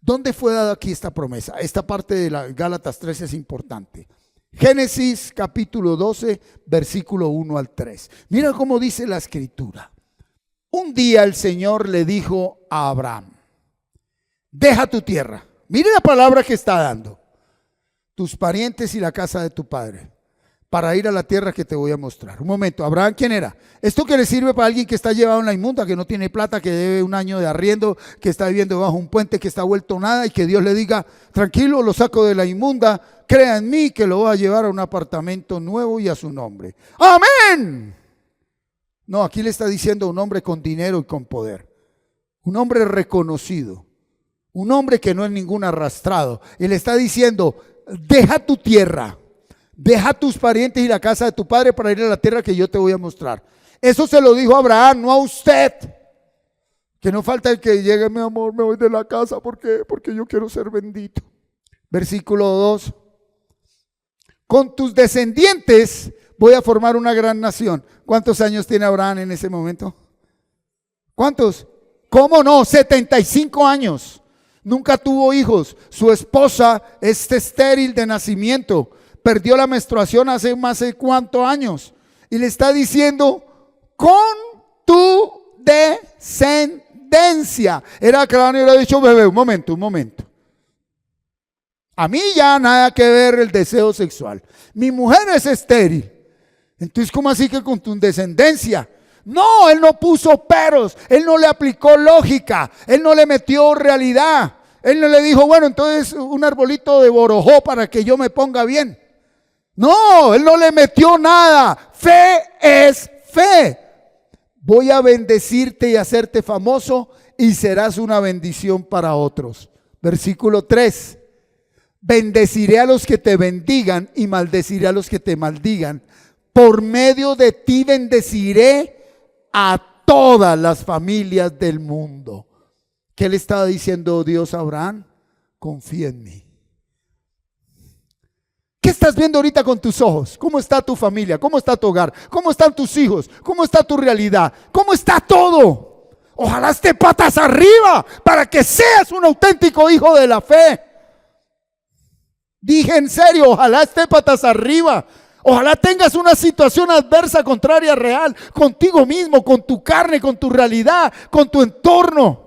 ¿Dónde fue dada aquí esta promesa? Esta parte de la Gálatas 3 es importante. Génesis capítulo 12, versículo 1 al 3. Mira cómo dice la Escritura. Un día el Señor le dijo a Abraham: deja tu tierra. Mire la palabra que está dando. Tus parientes y la casa de tu padre, para ir a la tierra que te voy a mostrar. Un momento, ¿Abraham quién era? Esto que le sirve para alguien que está llevado en la inmunda, que no tiene plata, que debe un año de arriendo, que está viviendo bajo un puente, que está vuelto nada, y que Dios le diga: tranquilo, lo saco de la inmunda, crea en mí que lo voy a llevar a un apartamento nuevo y a su nombre. ¡Amén! No, aquí le está diciendo un hombre con dinero y con poder, un hombre reconocido, un hombre que no es ningún arrastrado, y le está diciendo: deja tu tierra, deja tus parientes y la casa de tu padre para ir a la tierra que yo te voy a mostrar. Eso se lo dijo a Abraham, no a usted. Que no falta el que llegue: mi amor, me voy de la casa porque yo quiero ser bendito. Versículo 2. Con tus descendientes voy a formar una gran nación. ¿Cuántos años tiene Abraham en ese momento? ¿Cuántos? ¿Cómo no? 75 años. Nunca tuvo hijos. Su esposa es estéril de nacimiento. Perdió la menstruación hace más de cuántos años. Y le está diciendo: con tu descendencia. Era claro y le ha dicho: bebé, un momento. A mí ya nada que ver el deseo sexual. Mi mujer es estéril. Entonces, ¿cómo así que con tu descendencia? No, él no puso peros, él no le aplicó lógica, él no le metió realidad. Él no le dijo, bueno, entonces un arbolito de borojó para que yo me ponga bien. No, él no le metió nada. Fe es fe. Voy a bendecirte y hacerte famoso y serás una bendición para otros. Versículo 3. Bendeciré a los que te bendigan y maldeciré a los que te maldigan. Por medio de ti bendeciré a todas las familias del mundo. ¿Qué le estaba diciendo Dios a Abraham? Confía en mí. ¿Qué estás viendo ahorita con tus ojos? ¿Cómo está tu familia? ¿Cómo está tu hogar? ¿Cómo están tus hijos? ¿Cómo está tu realidad? ¿Cómo está todo? Ojalá esté patas arriba para que seas un auténtico hijo de la fe. Dije en serio, ojalá esté patas arriba. Ojalá tengas una situación adversa, contraria, real, contigo mismo, con tu carne, con tu realidad, con tu entorno.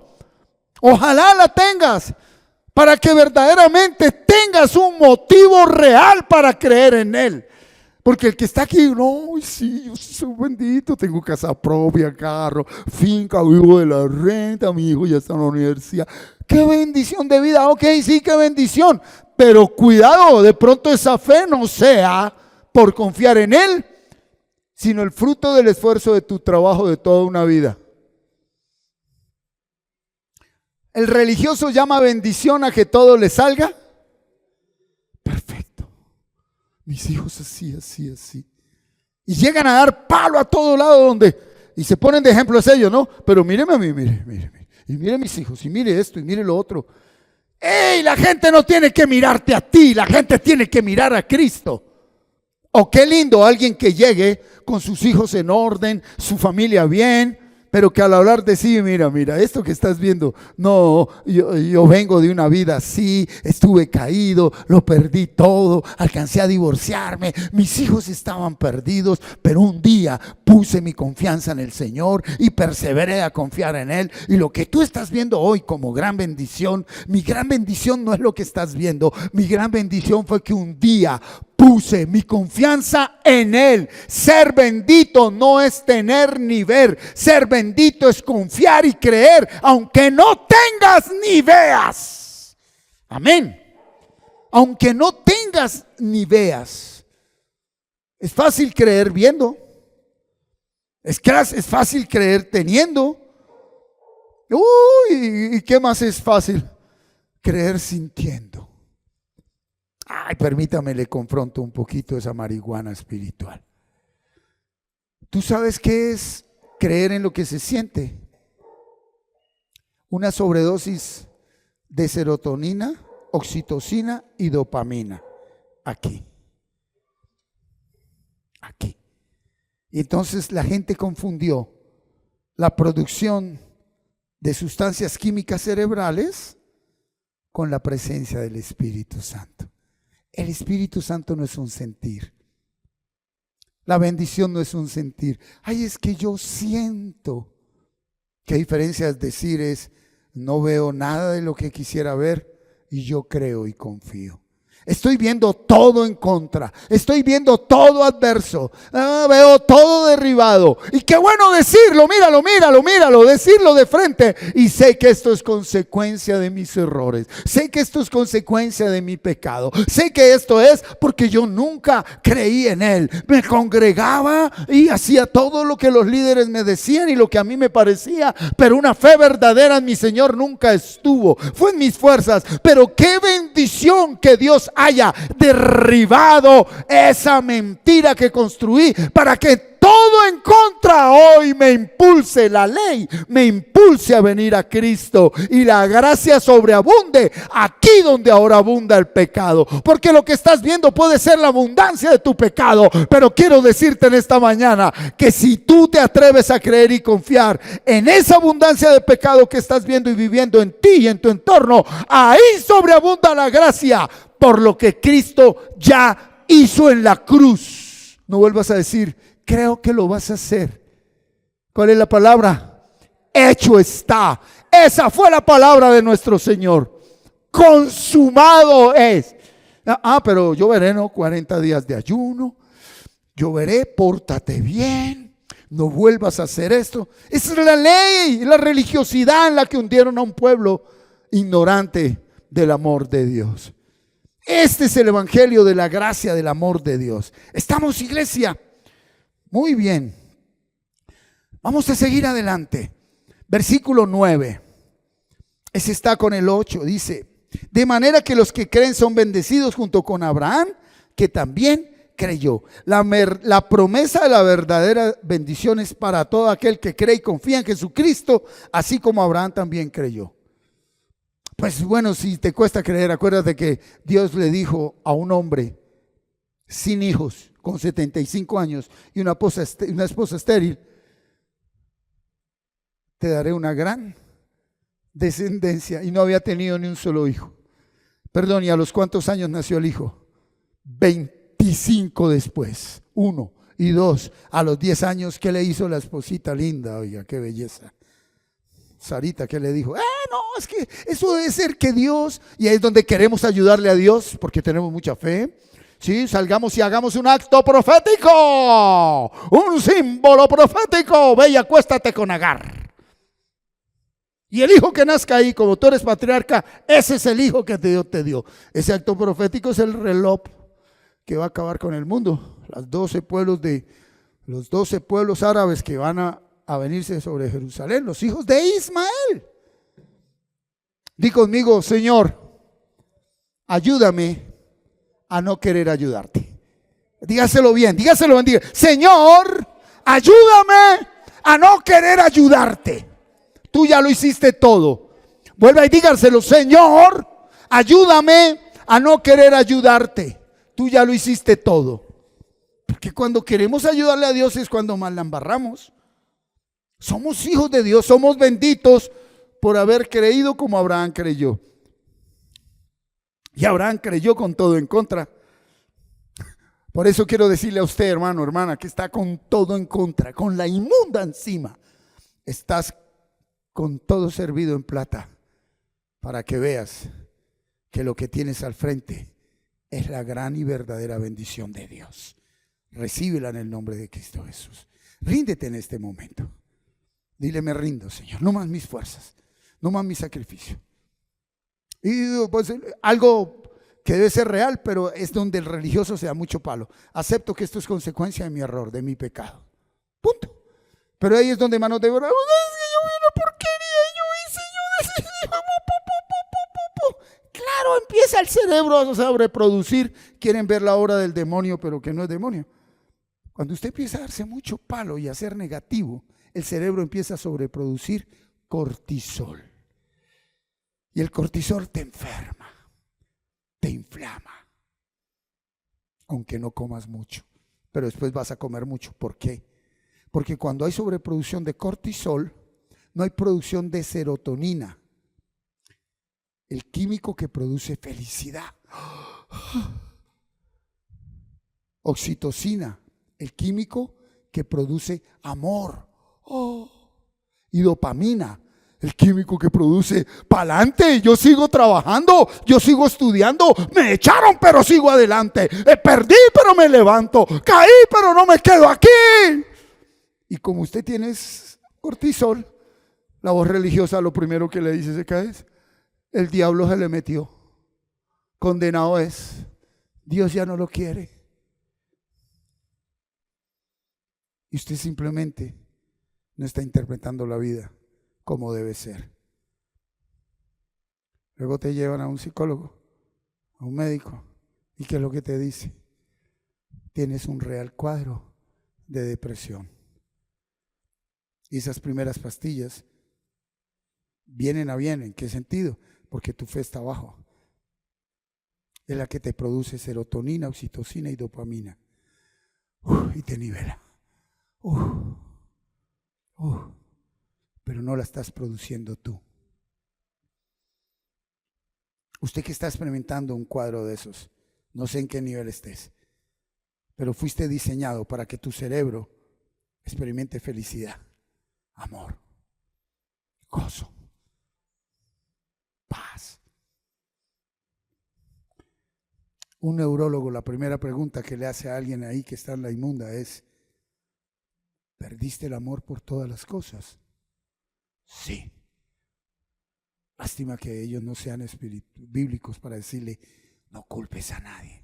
Ojalá la tengas para que verdaderamente tengas un motivo real para creer en Él. Porque el que está aquí, no, sí, yo soy bendito, tengo casa propia, carro, finca, vivo de la renta, mi hijo ya está en la universidad. ¡Qué bendición de vida! Ok, sí, qué bendición. Pero cuidado, de pronto esa fe no sea por confiar en Él, sino el fruto del esfuerzo de tu trabajo de toda una vida. El religioso llama bendición a que todo le salga perfecto. Mis hijos así, así, así. Y llegan a dar palo a todo lado donde, y se ponen de ejemplos ellos, ¿no? Pero míreme a mí, mire. Y mire mis hijos, y mire esto, y mire lo otro. ¡Ey! La gente no tiene que mirarte a ti, la gente tiene que mirar a Cristo. Oh, qué lindo alguien que llegue con sus hijos en orden, su familia bien, pero que al hablar de sí, mira, esto que estás viendo, no, yo vengo de una vida así, estuve caído, lo perdí todo, alcancé a divorciarme, mis hijos estaban perdidos, pero un día puse mi confianza en el Señor y perseveré a confiar en Él. Y lo que tú estás viendo hoy como gran bendición, mi gran bendición no es lo que estás viendo, mi gran bendición fue que un día puse mi confianza en Él. Ser bendito no es tener ni ver. Ser bendito es confiar y creer, aunque no tengas ni veas. Amén. Aunque no tengas ni veas. Es fácil creer viendo. Es fácil creer teniendo. Uy, ¿y qué más es fácil? Creer sintiendo. Ay, permítame, le confronto un poquito esa marihuana espiritual. ¿Tú sabes qué es creer en lo que se siente? Una sobredosis de serotonina, oxitocina y dopamina. Aquí. Y entonces la gente confundió la producción de sustancias químicas cerebrales con la presencia del Espíritu Santo. El Espíritu Santo no es un sentir. La bendición no es un sentir. Ay, es que yo siento. ¿Qué diferencia es decir? Es no veo nada de lo que quisiera ver y yo creo y confío. Estoy viendo todo en contra, estoy viendo todo adverso, veo todo derribado. Y qué bueno decirlo, míralo, decirlo de frente. Y sé que esto es consecuencia de mis errores, sé que esto es consecuencia de mi pecado, sé que esto es porque yo nunca creí en Él. Me congregaba y hacía todo lo que los líderes me decían y lo que a mí me parecía, pero una fe verdadera en mi Señor nunca estuvo. Fue en mis fuerzas, pero qué bendición que Dios haya derribado esa mentira que construí para que todo en contra hoy me impulse, la ley me impulse a venir a Cristo y la gracia sobreabunde aquí donde ahora abunda el pecado. Porque lo que estás viendo puede ser la abundancia de tu pecado, pero quiero decirte en esta mañana que si tú te atreves a creer y confiar en esa abundancia de pecado que estás viendo y viviendo en ti y en tu entorno, ahí sobreabunda la gracia por lo que Cristo ya hizo en la cruz. No vuelvas a decir, creo que lo vas a hacer. ¿Cuál es la palabra? Hecho está. Esa fue la palabra de nuestro Señor. Consumado es. Pero yo veré, ¿no? 40 días de ayuno. Yo veré, pórtate bien. no vuelvas a hacer esto. Esa es la ley, la religiosidad en la que hundieron a un pueblo ignorante del amor de Dios. Este es el evangelio de la gracia del amor de Dios. ¿Estamos, iglesia? Muy bien. Vamos a seguir adelante. Versículo 9. Ese está con el 8. Dice: de manera que los que creen son bendecidos junto con Abraham, que también creyó. La promesa de la verdadera bendición es para todo aquel que cree y confía en Jesucristo, así como Abraham también creyó. Pues bueno, si te cuesta creer, acuérdate que Dios le dijo a un hombre sin hijos, con 75 años y una esposa estéril: te daré una gran descendencia, y no había tenido ni un solo hijo. Perdón, ¿y a los cuántos años nació el hijo? 25 después, 1 y 2. A los 10 años, ¿qué le hizo la esposita linda? Oiga, qué belleza. Sarita, ¿qué le dijo? No, es que eso debe ser que Dios, y ahí es donde queremos ayudarle a Dios, porque tenemos mucha fe. Sí, salgamos y hagamos un acto profético, un símbolo profético. Ve y acuéstate con Agar. Y el hijo que nazca ahí, como tú eres patriarca, ese es el hijo que Dios te dio. Ese acto profético es el reloj que va a acabar con el mundo. Los 12 pueblos árabes que van a venirse sobre Jerusalén, los hijos de Ismael. Di conmigo: Señor, ayúdame a no querer ayudarte. Dígaselo bien, diga: Señor, ayúdame a no querer ayudarte. Tú ya lo hiciste todo. Vuelva y dígaselo: Señor, ayúdame a no querer ayudarte. Tú ya lo hiciste todo. Porque cuando queremos ayudarle a Dios es cuando más la embarramos. Somos hijos de Dios, somos benditos por haber creído como Abraham creyó. Y Abraham creyó con todo en contra. Por eso quiero decirle a usted, hermano, hermana, que está con todo en contra, con la inmunda encima. Estás con todo servido en plata, para que veas que lo que tienes al frente es la gran y verdadera bendición de Dios. Recíbela en el nombre de Cristo Jesús. Ríndete en este momento. Dile: me rindo, Señor, no más mis fuerzas, no más mi sacrificio. Y pues algo que debe ser real, pero es donde el religioso se da mucho palo. Acepto que esto es consecuencia de mi error, de mi pecado. Punto. Pero ahí es donde manos de verdad: una porquería yo hice, Claro, empieza el cerebro a sobreproducir. Quieren ver la obra del demonio, pero que no es demonio. Cuando usted empieza a darse mucho palo y a ser negativo, el cerebro empieza a sobreproducir cortisol. Y el cortisol te enferma, te inflama. Aunque no comas mucho, pero después vas a comer mucho. ¿Por qué? Porque cuando hay sobreproducción de cortisol, no hay producción de serotonina, el químico que produce felicidad. Oxitocina, el químico que produce amor. Y dopamina, el químico que produce pa'lante. Yo sigo trabajando, yo sigo estudiando. Me echaron, pero sigo adelante. Perdí, pero me levanto. Caí, pero no me quedo aquí. Y como usted tiene cortisol, la voz religiosa lo primero que le dice se cae es: el diablo se le metió, condenado es, Dios ya no lo quiere. Y usted simplemente no está interpretando la vida como debe ser. Luego te llevan a un psicólogo, a un médico, ¿y qué es lo que te dice? Tienes un real cuadro de depresión. Y esas primeras pastillas vienen a bien. ¿En qué sentido? Porque tu fe está abajo. Es la que te produce serotonina, oxitocina y dopamina. Y te nivela. Pero no la estás produciendo tú. Usted que está experimentando un cuadro de esos, no sé en qué nivel estés, pero fuiste diseñado para que tu cerebro experimente felicidad, amor, gozo, paz. Un neurólogo, la primera pregunta que le hace a alguien ahí que está en la inmunda es: ¿Perdiste el amor por todas las cosas? Sí. Lástima que ellos no sean bíblicos para decirle, no culpes a nadie.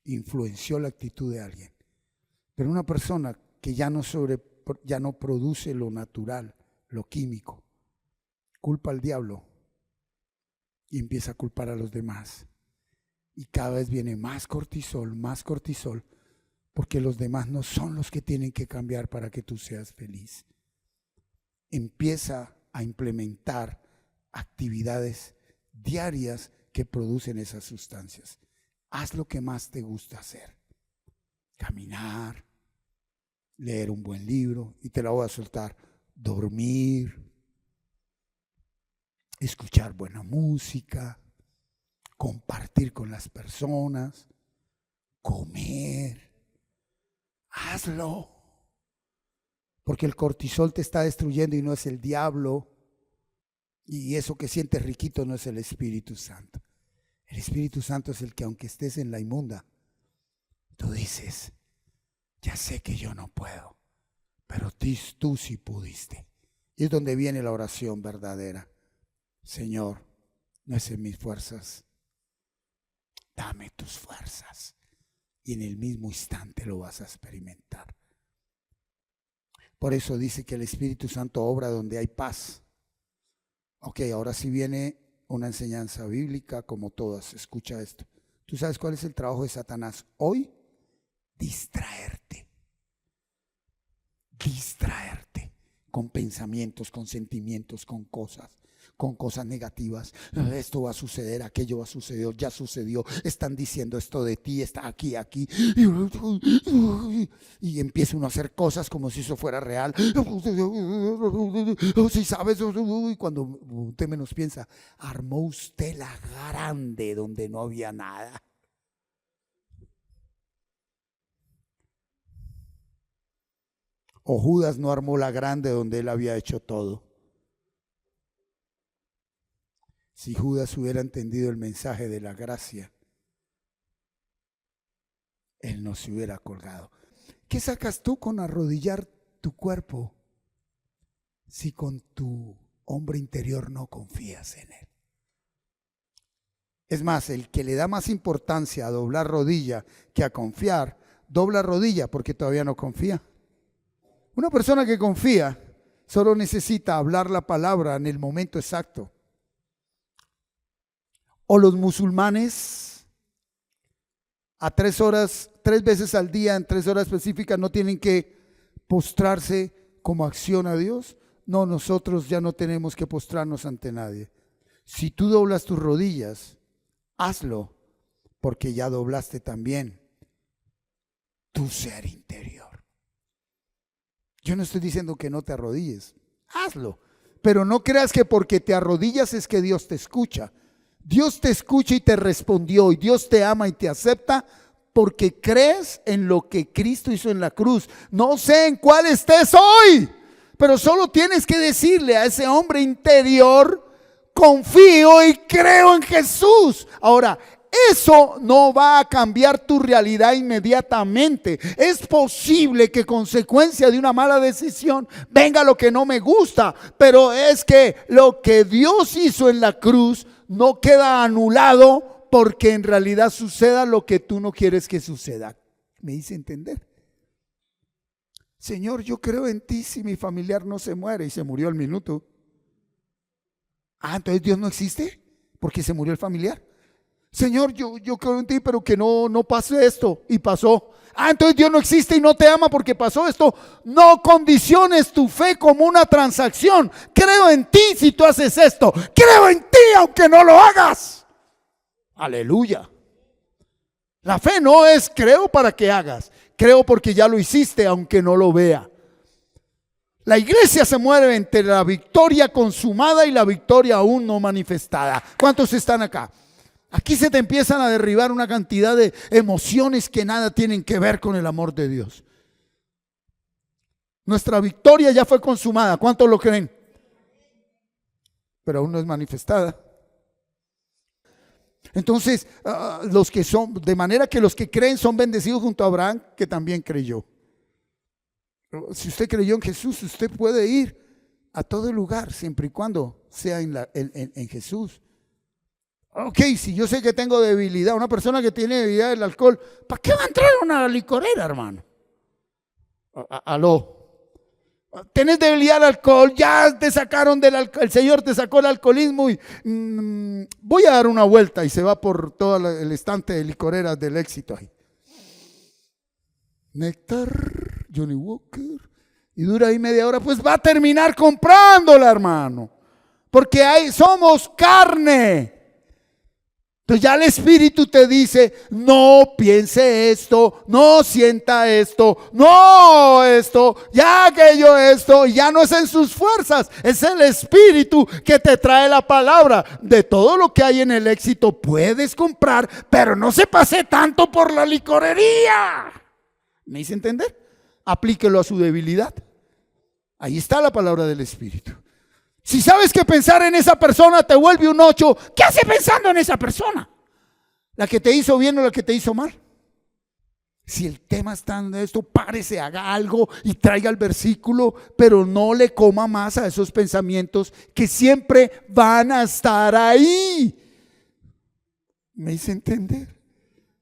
Influenció la actitud de alguien. Pero una persona que ya no produce lo natural, lo químico, culpa al diablo y empieza a culpar a los demás. Y cada vez viene más cortisol, porque los demás no son los que tienen que cambiar para que tú seas feliz. Empieza a implementar actividades diarias que producen esas sustancias. Haz lo que más te gusta hacer. Caminar, leer un buen libro, y te la voy a soltar. Dormir, escuchar buena música, compartir con las personas, comer. Hazlo. Porque el cortisol te está destruyendo y no es el diablo. Y eso que sientes riquito no es el Espíritu Santo. El Espíritu Santo es el que, aunque estés en la inmunda, tú dices, ya sé que yo no puedo, pero tú sí pudiste. Y es donde viene la oración verdadera. Señor, no es en mis fuerzas, dame tus fuerzas. Y en el mismo instante lo vas a experimentar. Por eso dice que el Espíritu Santo obra donde hay paz. Ok, ahora sí viene una enseñanza bíblica como todas. Escucha esto. ¿Tú sabes cuál es el trabajo de Satanás hoy? Distraerte con pensamientos, con sentimientos, con cosas negativas. Esto va a suceder, aquello va a suceder, ya sucedió, están diciendo esto de ti, está aquí, y empieza uno a hacer cosas como si eso fuera real. Si sabes, y cuando usted menos piensa, armó usted la grande donde no había nada. O Judas no armó la grande donde él había hecho todo. Si Judas hubiera entendido el mensaje de la gracia, él no se hubiera colgado. ¿Qué sacas tú con arrodillar tu cuerpo si con tu hombre interior no confías en él? Es más, el que le da más importancia a doblar rodilla que a confiar, dobla rodilla porque todavía no confía. Una persona que confía solo necesita hablar la palabra en el momento exacto. O los musulmanes a 3 veces al día, en 3 horas específicas, no tienen que postrarse como acción a Dios. No, nosotros ya no tenemos que postrarnos ante nadie. Si tú doblas tus rodillas, hazlo, porque ya doblaste también tu ser interior. Yo no estoy diciendo que no te arrodilles, hazlo, pero no creas que porque te arrodillas es que Dios te escucha. Dios te escucha y te respondió, y Dios te ama y te acepta porque crees en lo que Cristo hizo en la cruz. No sé en cuál estés hoy, pero solo tienes que decirle a ese hombre interior, confío y creo en Jesús. Ahora, eso no va a cambiar tu realidad inmediatamente. Es posible que consecuencia de una mala decisión venga lo que no me gusta, pero es que lo que Dios hizo en la cruz no queda anulado porque en realidad suceda lo que tú no quieres que suceda. ¿Me hice entender? Señor, yo creo en ti si mi familiar no se muere, y se murió al minuto. Entonces Dios no existe porque se murió el familiar. Señor, yo creo en ti, pero que no pase esto, y pasó. Entonces Dios no existe y no te ama porque pasó esto. No condiciones tu fe como una transacción. Creo en ti si tú haces esto. Creo en ti aunque no lo hagas. Aleluya. La fe no es creo para que hagas. Creo porque ya lo hiciste aunque no lo vea. La iglesia se mueve entre la victoria consumada y la victoria aún no manifestada. ¿Cuántos están acá? Aquí se te empiezan a derribar una cantidad de emociones que nada tienen que ver con el amor de Dios. Nuestra victoria ya fue consumada. ¿Cuántos lo creen? Pero aún no es manifestada. Entonces, los que son, de manera que los que creen son bendecidos junto a Abraham, que también creyó. Si usted creyó en Jesús, usted puede ir a todo lugar, siempre y cuando sea en Jesús. Ok, si yo sé que tengo debilidad, una persona que tiene debilidad del alcohol, ¿para qué va a entrar a una licorera, hermano? Aló. Tienes debilidad al alcohol, ya te sacaron del alcohol, el Señor te sacó el alcoholismo y voy a dar una vuelta, y se va por todo el estante de licoreras del éxito ahí. Néctar, Johnny Walker, y dura ahí media hora, pues va a terminar comprándola, hermano, porque somos carne. Entonces ya el Espíritu te dice, no piense esto, no sienta esto, no esto, ya aquello esto, y ya no es en sus fuerzas, es el Espíritu que te trae la palabra. De todo lo que hay en el éxito puedes comprar, pero no se pase tanto por la licorería. ¿Me hice entender? Aplíquelo a su debilidad. Ahí está la palabra del Espíritu. Si sabes que pensar en esa persona te vuelve un 8, ¿qué hace pensando en esa persona? ¿La que te hizo bien o la que te hizo mal? Si el tema está en esto, párese, haga algo y traiga el versículo, pero no le coma más a esos pensamientos que siempre van a estar ahí. ¿Me hice entender?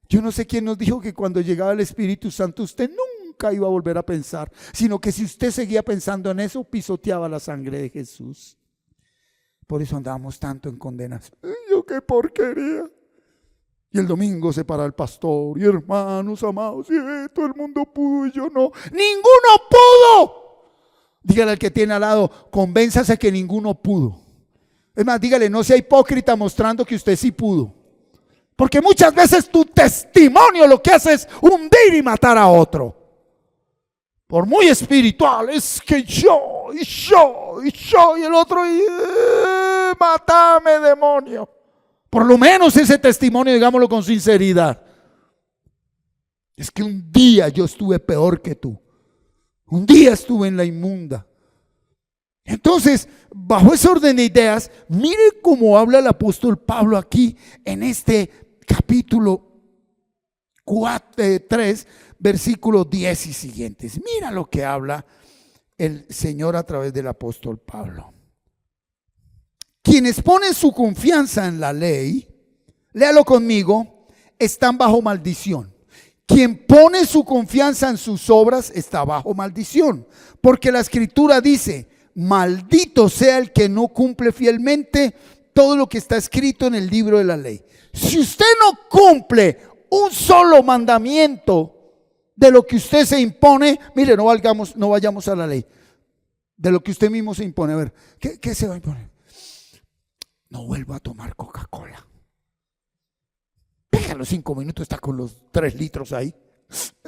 Yo no sé quién nos dijo que cuando llegaba el Espíritu Santo usted nunca iba a volver a pensar, sino que si usted seguía pensando en eso, pisoteaba la sangre de Jesús. Por eso andábamos tanto en condenación. Yo qué porquería. Y el domingo se para el pastor, y hermanos amados, y todo el mundo pudo y yo no. ¡Ninguno pudo! Dígale al que tiene al lado, convénzase que ninguno pudo. Es más, dígale, no sea hipócrita mostrando que usted sí pudo. Porque muchas veces tu testimonio lo que hace es hundir y matar a otro. Por muy espiritual, es que yo, y el otro, mátame, demonio. Por lo menos ese testimonio, digámoslo con sinceridad. Es que un día yo estuve peor que tú. Un día estuve en la inmunda. Entonces, bajo ese orden de ideas, mire cómo habla el apóstol Pablo aquí en este capítulo 3, versículos 10 y siguientes. Mira lo que habla el Señor a través del apóstol Pablo. Quienes ponen su confianza en la ley, léalo conmigo, están bajo maldición. Quien pone su confianza en sus obras está bajo maldición, porque la Escritura dice: maldito sea el que no cumple fielmente todo lo que está escrito en el libro de la ley. Si usted no cumple un solo mandamiento de lo que usted se impone, mire, no vayamos a la ley, de lo que usted mismo se impone. A ver, ¿qué se va a imponer? No vuelvo a tomar Coca-Cola. A los 5 minutos está con los 3 litros ahí.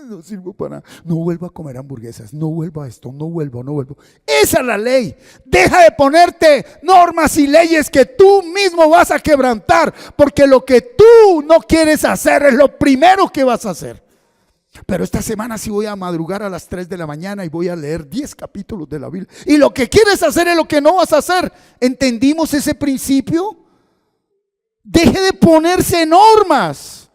No sirvo para nada. No vuelvo a comer hamburguesas. No vuelvo a esto. No vuelvo. Esa es la ley. Deja de ponerte normas y leyes que tú mismo vas a quebrantar, porque lo que tú no quieres hacer es lo primero que vas a hacer. Pero esta semana sí voy a madrugar a las 3 de la mañana y voy a leer 10 capítulos de la Biblia. Y lo que quieres hacer es lo que no vas a hacer. ¿Entendimos ese principio? Deje de ponerse normas,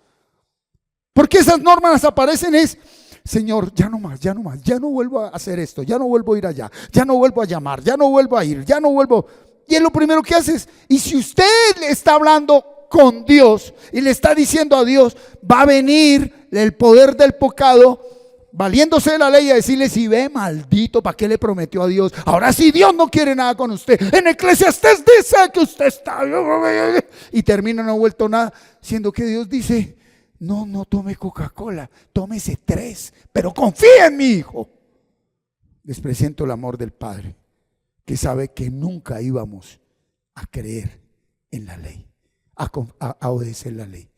porque esas normas aparecen es: Señor, ya no más, ya no vuelvo a hacer esto, ya no vuelvo a ir allá, ya no vuelvo a llamar, ya no vuelvo a ir, ya no vuelvo. Y es lo primero que haces. Y si usted le está hablando con Dios y le está diciendo a Dios, va a venir el poder del pecado, valiéndose de la ley, a decirle: si ve, maldito, ¿para qué le prometió a Dios? Ahora sí, Dios no quiere nada con usted. En Eclesiastés dice que usted está, y termina, no ha vuelto nada, siendo que Dios dice: no tome Coca-Cola, tómese 3, pero confía en mi hijo. Les presento el amor del Padre, que sabe que nunca íbamos a creer en la ley, a obedecer la ley.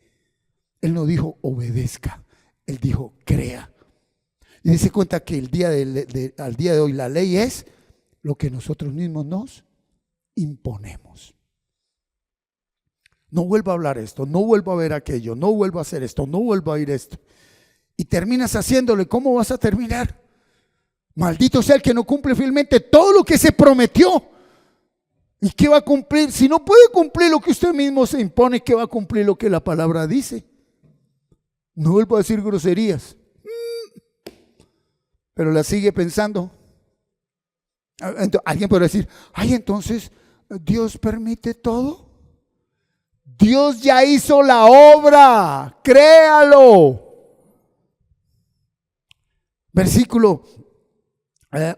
Él no dijo obedezca, Él dijo crea. Y dice cuenta que al día de hoy la ley es lo que nosotros mismos nos imponemos. No vuelvo a hablar esto, no vuelvo a ver aquello, no vuelvo a hacer esto, no vuelvo a ir esto. Y terminas haciéndole. ¿Cómo vas a terminar? Maldito sea el que no cumple fielmente todo lo que se prometió. ¿Y qué va a cumplir? Si no puede cumplir lo que usted mismo se impone, ¿qué va a cumplir lo que la palabra dice? No vuelvo a decir groserías. pero la sigue pensando. Alguien podría decir, ay, entonces Dios permite todo. Dios ya hizo la obra, créalo. Versículo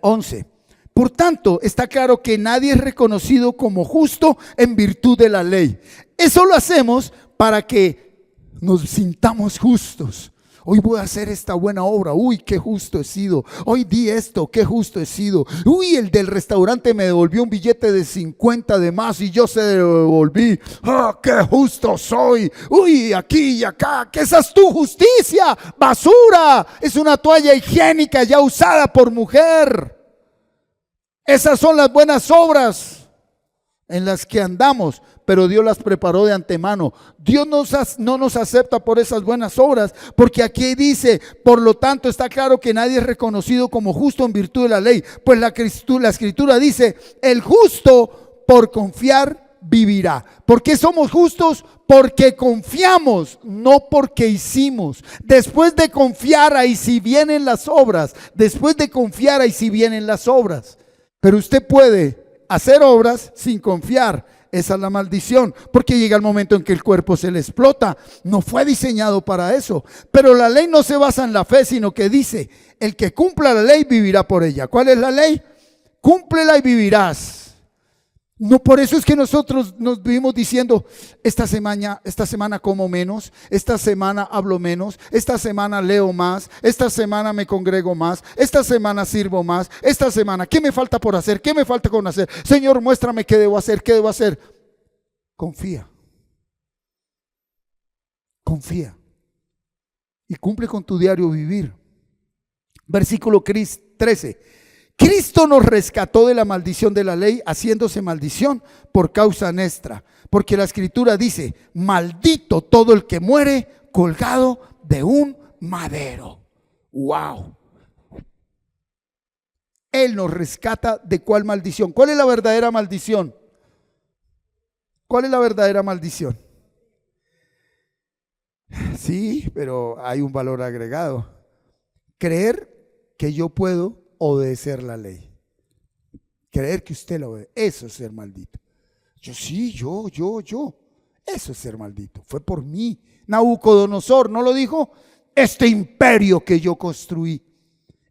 11. Por tanto, está claro que nadie es reconocido como justo en virtud de la ley. Eso lo hacemos para que nos sintamos justos. Hoy voy a hacer esta buena obra. Uy, qué justo he sido. Hoy di esto, qué justo he sido. Uy, el del restaurante me devolvió un billete de 50 de más y yo se lo devolví. ¡Ah, qué justo soy! Uy, aquí y acá. ¿Qué esa es tu justicia? ¡Basura! Es una toalla higiénica ya usada por mujer. Esas son las buenas obras en las que andamos, pero Dios las preparó de antemano. Dios no nos acepta por esas buenas obras, porque aquí dice, por lo tanto está claro que nadie es reconocido como justo en virtud de la ley, pues la escritura dice, el justo por confiar vivirá. ¿Por qué somos justos? Porque confiamos, no porque hicimos. Después de confiar, ahí sí vienen las obras. Después de confiar, ahí sí vienen las obras. Pero usted puede hacer obras sin confiar. Esa es la maldición, porque llega el momento en que el cuerpo se le explota. No fue diseñado para eso. Pero la ley no se basa en la fe, sino que dice, el que cumpla la ley vivirá por ella. ¿Cuál es la ley? Cúmplela y vivirás. No, por eso es que nosotros nos vivimos diciendo, esta semana como menos, esta semana hablo menos, esta semana leo más, esta semana me congrego más, esta semana sirvo más, esta semana, ¿qué me falta por hacer? ¿Qué me falta por hacer? Señor, muéstrame qué debo hacer, qué debo hacer. Confía. Confía. Y cumple con tu diario vivir. Versículo 13. Cristo nos rescató de la maldición de la ley, haciéndose maldición por causa nuestra. Porque la escritura dice, maldito todo el que muere colgado de un madero. ¡Wow! Él nos rescata de cuál maldición. ¿Cuál es la verdadera maldición? ¿Cuál es la verdadera maldición? Sí, pero hay un valor agregado. Creer que yo puedo obedecer la ley. Creer que usted la obedece. Eso es ser maldito. Yo. Eso es ser maldito. Fue por mí. Nabucodonosor no lo dijo. Este imperio que yo construí.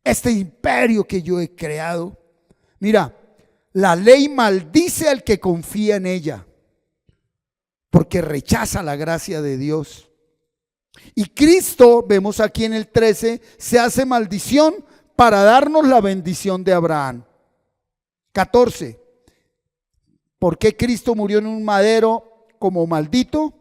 Este imperio que yo he creado. Mira, la ley maldice al que confía en ella. Porque rechaza la gracia de Dios. Y Cristo, vemos aquí en el 13, se hace maldición para darnos la bendición de Abraham. 14. ¿Por qué Cristo murió en un madero como maldito?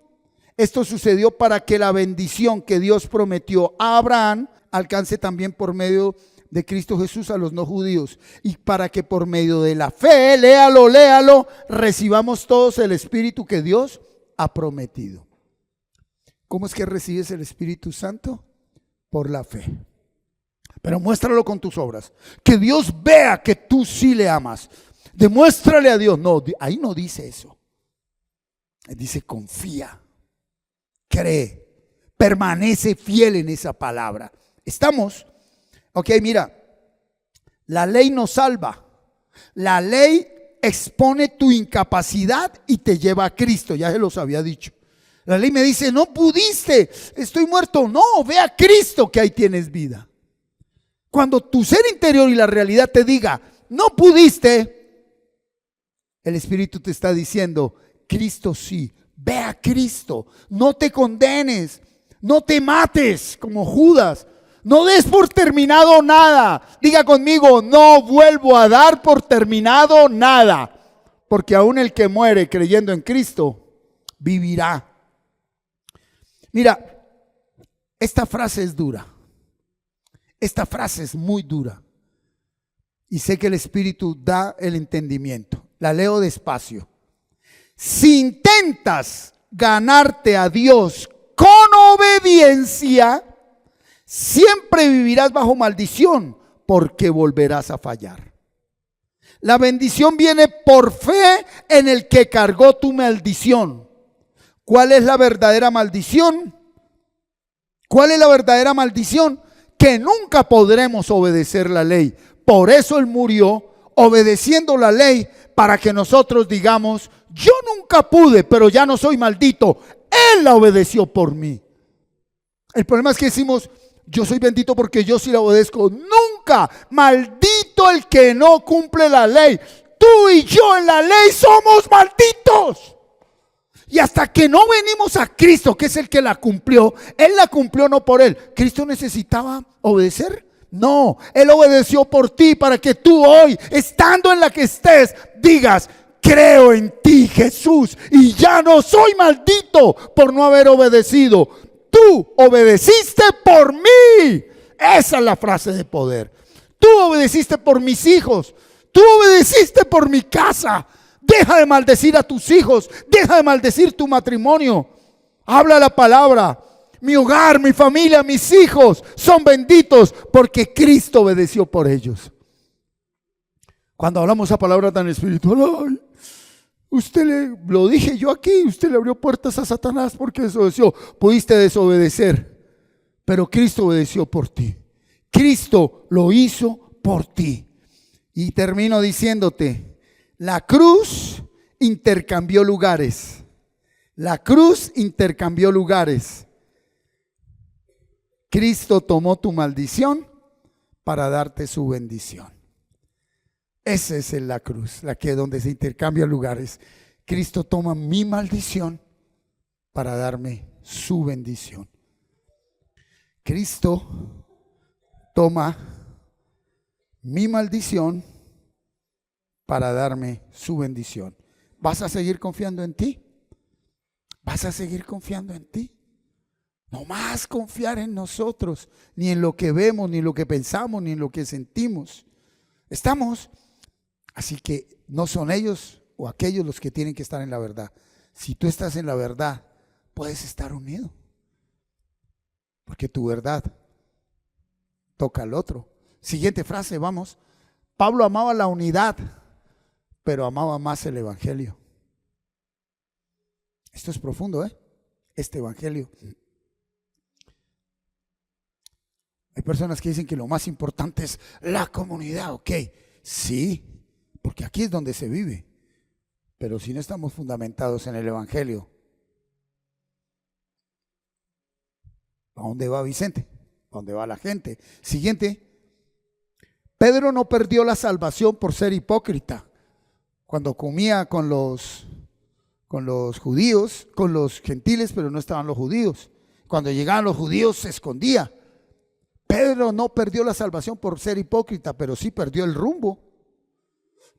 Esto sucedió para que la bendición que Dios prometió a Abraham alcance también por medio de Cristo Jesús a los no judíos, y para que por medio de la fe, léalo, recibamos todos el Espíritu que Dios ha prometido. ¿Cómo es que recibes el Espíritu Santo? Por la fe. Pero muéstralo con tus obras. Que Dios vea que tú sí le amas. Demuéstrale a Dios. No, ahí no dice eso. Dice confía, cree, permanece fiel en esa palabra. ¿Estamos? Ok, mira. La ley nos salva. La ley expone tu incapacidad y te lleva a Cristo. Ya se los había dicho. La ley me dice, no pudiste, estoy muerto. No, ve a Cristo que ahí tienes vida. Cuando tu ser interior y la realidad te diga, no pudiste, el Espíritu te está diciendo, Cristo sí, ve a Cristo, no te condenes, no te mates como Judas, no des por terminado nada. Diga conmigo, no vuelvo a dar por terminado nada, porque aún el que muere creyendo en Cristo, vivirá. Mira, esta frase es dura. Esta frase es muy dura y sé que el Espíritu da el entendimiento. La leo despacio. Si intentas ganarte a Dios con obediencia, siempre vivirás bajo maldición porque volverás a fallar. La bendición viene por fe en el que cargó tu maldición. ¿Cuál es la verdadera maldición? ¿Cuál es la verdadera maldición? que nunca podremos obedecer la ley. Por eso Él murió obedeciendo la ley, para que nosotros digamos: yo nunca pude, pero ya no soy maldito. Él la obedeció por mí. El problema es que decimos: yo soy bendito porque yo sí la obedezco. Nunca. Maldito el que no cumple la ley. Tú y yo en la ley somos malditos. Y hasta que no venimos a Cristo, que es el que la cumplió, Él la cumplió no por Él. ¿Cristo necesitaba obedecer? No, Él obedeció por ti, para que tú hoy, estando en la que estés, digas: creo en ti, Jesús, y ya no soy maldito por no haber obedecido. Tú obedeciste por mí. Esa es la frase de poder. Tú obedeciste por mis hijos. Tú obedeciste por mi casa. Deja de maldecir a tus hijos. Deja de maldecir tu matrimonio. Habla la palabra. Mi hogar, mi familia, mis hijos son benditos porque Cristo obedeció por ellos. Cuando hablamos esa palabra tan espiritual, ay, lo dije yo aquí, usted le abrió puertas a Satanás porque desobedeció. Pudiste desobedecer, pero Cristo obedeció por ti. Cristo lo hizo por ti. Y termino diciéndote: la cruz intercambió lugares. La cruz intercambió lugares. Cristo tomó tu maldición para darte su bendición. Esa es la cruz, la que donde se intercambian lugares. Cristo toma mi maldición para darme su bendición. Cristo toma mi maldición para darme su bendición. ¿Vas a seguir confiando en ti? ¿Vas a seguir confiando en ti? No más confiar en nosotros, ni en lo que vemos, ni en lo que pensamos, ni en lo que sentimos. Así que no son ellos o aquellos los que tienen que estar en la verdad. Si tú estás en la verdad, puedes estar unido, porque tu verdad toca al otro. Siguiente frase, vamos. Pablo amaba la unidad, pero amaba más el evangelio. Esto es profundo, este evangelio. Hay personas que dicen que lo más importante es la comunidad. Ok, sí, porque aquí es donde se vive. Pero si no estamos fundamentados en el evangelio, ¿a dónde va Vicente? ¿A dónde va la gente? Siguiente. Pedro no perdió la salvación por ser hipócrita. Cuando comía con los judíos, con los gentiles, pero no estaban los judíos. Cuando llegaban los judíos se escondía. Pedro no perdió la salvación por ser hipócrita, pero sí perdió el rumbo.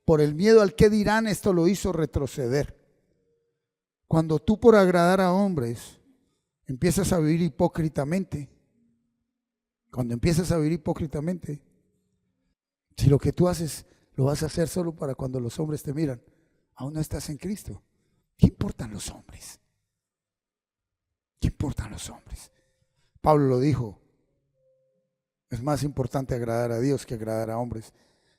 Por el miedo al qué dirán, esto lo hizo retroceder. Cuando tú, por agradar a hombres, empiezas a vivir hipócritamente, si lo que tú haces lo vas a hacer solo para cuando los hombres te miran, aún no estás en Cristo. ¿Qué importan los hombres? ¿Qué importan los hombres? Pablo lo dijo: es más importante agradar a Dios que agradar a hombres.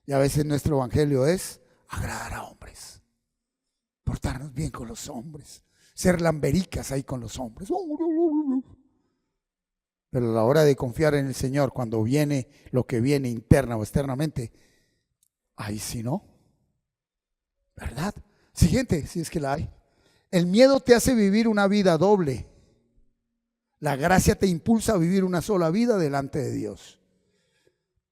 Y a veces nuestro evangelio es agradar a hombres, portarnos bien con los hombres, ser lambericas ahí con los hombres. Pero a la hora de confiar en el Señor, cuando viene lo que viene interna o externamente, ahí sí no, ¿verdad? Siguiente, si es que la hay. El miedo te hace vivir una vida doble. La gracia te impulsa a vivir una sola vida delante de Dios.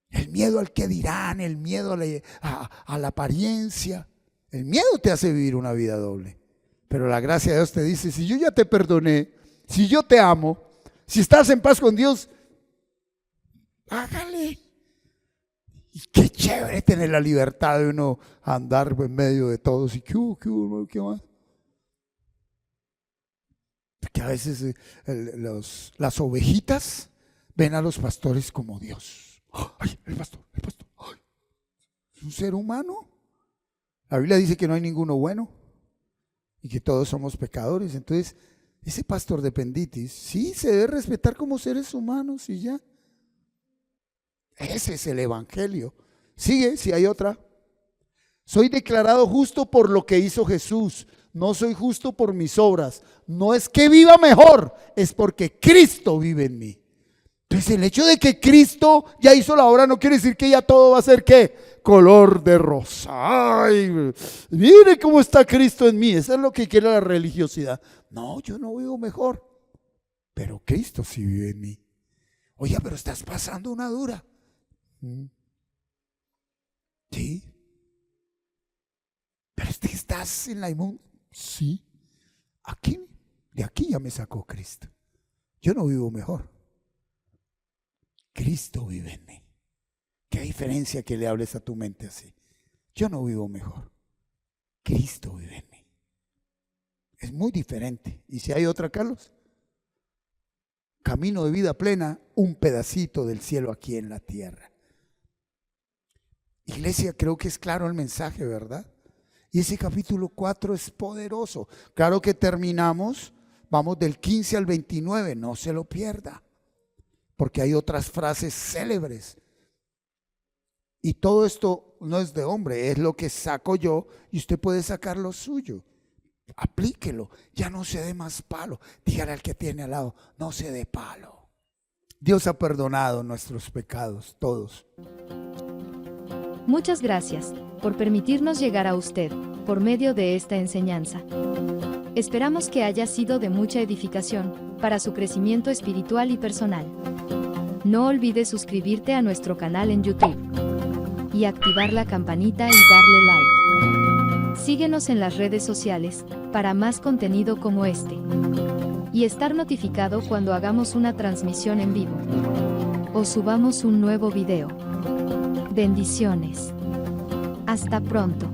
El miedo al que dirán, el miedo a la apariencia, el miedo te hace vivir una vida doble. Pero la gracia de Dios te dice: si yo ya te perdoné, si yo te amo, si estás en paz con Dios, hágale. Y qué chévere tener la libertad de uno andar en medio de todos. Y qué más. Porque a veces las ovejitas ven a los pastores como Dios. Ay, el pastor. Ay, es un ser humano. La Biblia dice que no hay ninguno bueno y que todos somos pecadores. Entonces, ese pastor de Penditis sí se debe respetar como seres humanos y ya. Ese es el evangelio. Sigue, si hay otra. Soy declarado justo por lo que hizo Jesús. No soy justo por mis obras. No es que viva mejor, es porque Cristo vive en mí. Entonces el hecho de que Cristo ya hizo la obra no quiere decir que ya todo va a ser ¿qué? Color de rosa. Ay, mire cómo está Cristo en mí. Eso es lo que quiere la religiosidad. No, yo no vivo mejor, pero Cristo sí vive en mí. Oye, pero estás pasando una dura. Sí. Pero es que estás en la inmunda. Sí. De aquí ya me sacó Cristo. Yo no vivo mejor. Cristo vive en mí. Qué diferencia que le hables a tu mente así. Yo no vivo mejor. Cristo vive en mí. Es muy diferente. ¿Y si hay otra, Carlos? Camino de vida plena, un pedacito del cielo aquí en la tierra. Iglesia, creo que es claro el mensaje, ¿verdad? Y ese capítulo 4 es poderoso. Claro que terminamos, vamos del 15 al 29, no se lo pierda, porque hay otras frases célebres. Y todo esto no es de hombre, es lo que saco yo y usted puede sacar lo suyo. Aplíquelo, ya no se dé más palo. Dígale al que tiene al lado, no se dé palo. Dios ha perdonado nuestros pecados, todos. Muchas gracias por permitirnos llegar a usted por medio de esta enseñanza. Esperamos que haya sido de mucha edificación para su crecimiento espiritual y personal. No olvides suscribirte a nuestro canal en YouTube y activar la campanita y darle like. Síguenos en las redes sociales para más contenido como este y estar notificado cuando hagamos una transmisión en vivo o subamos un nuevo video. Bendiciones. Hasta pronto.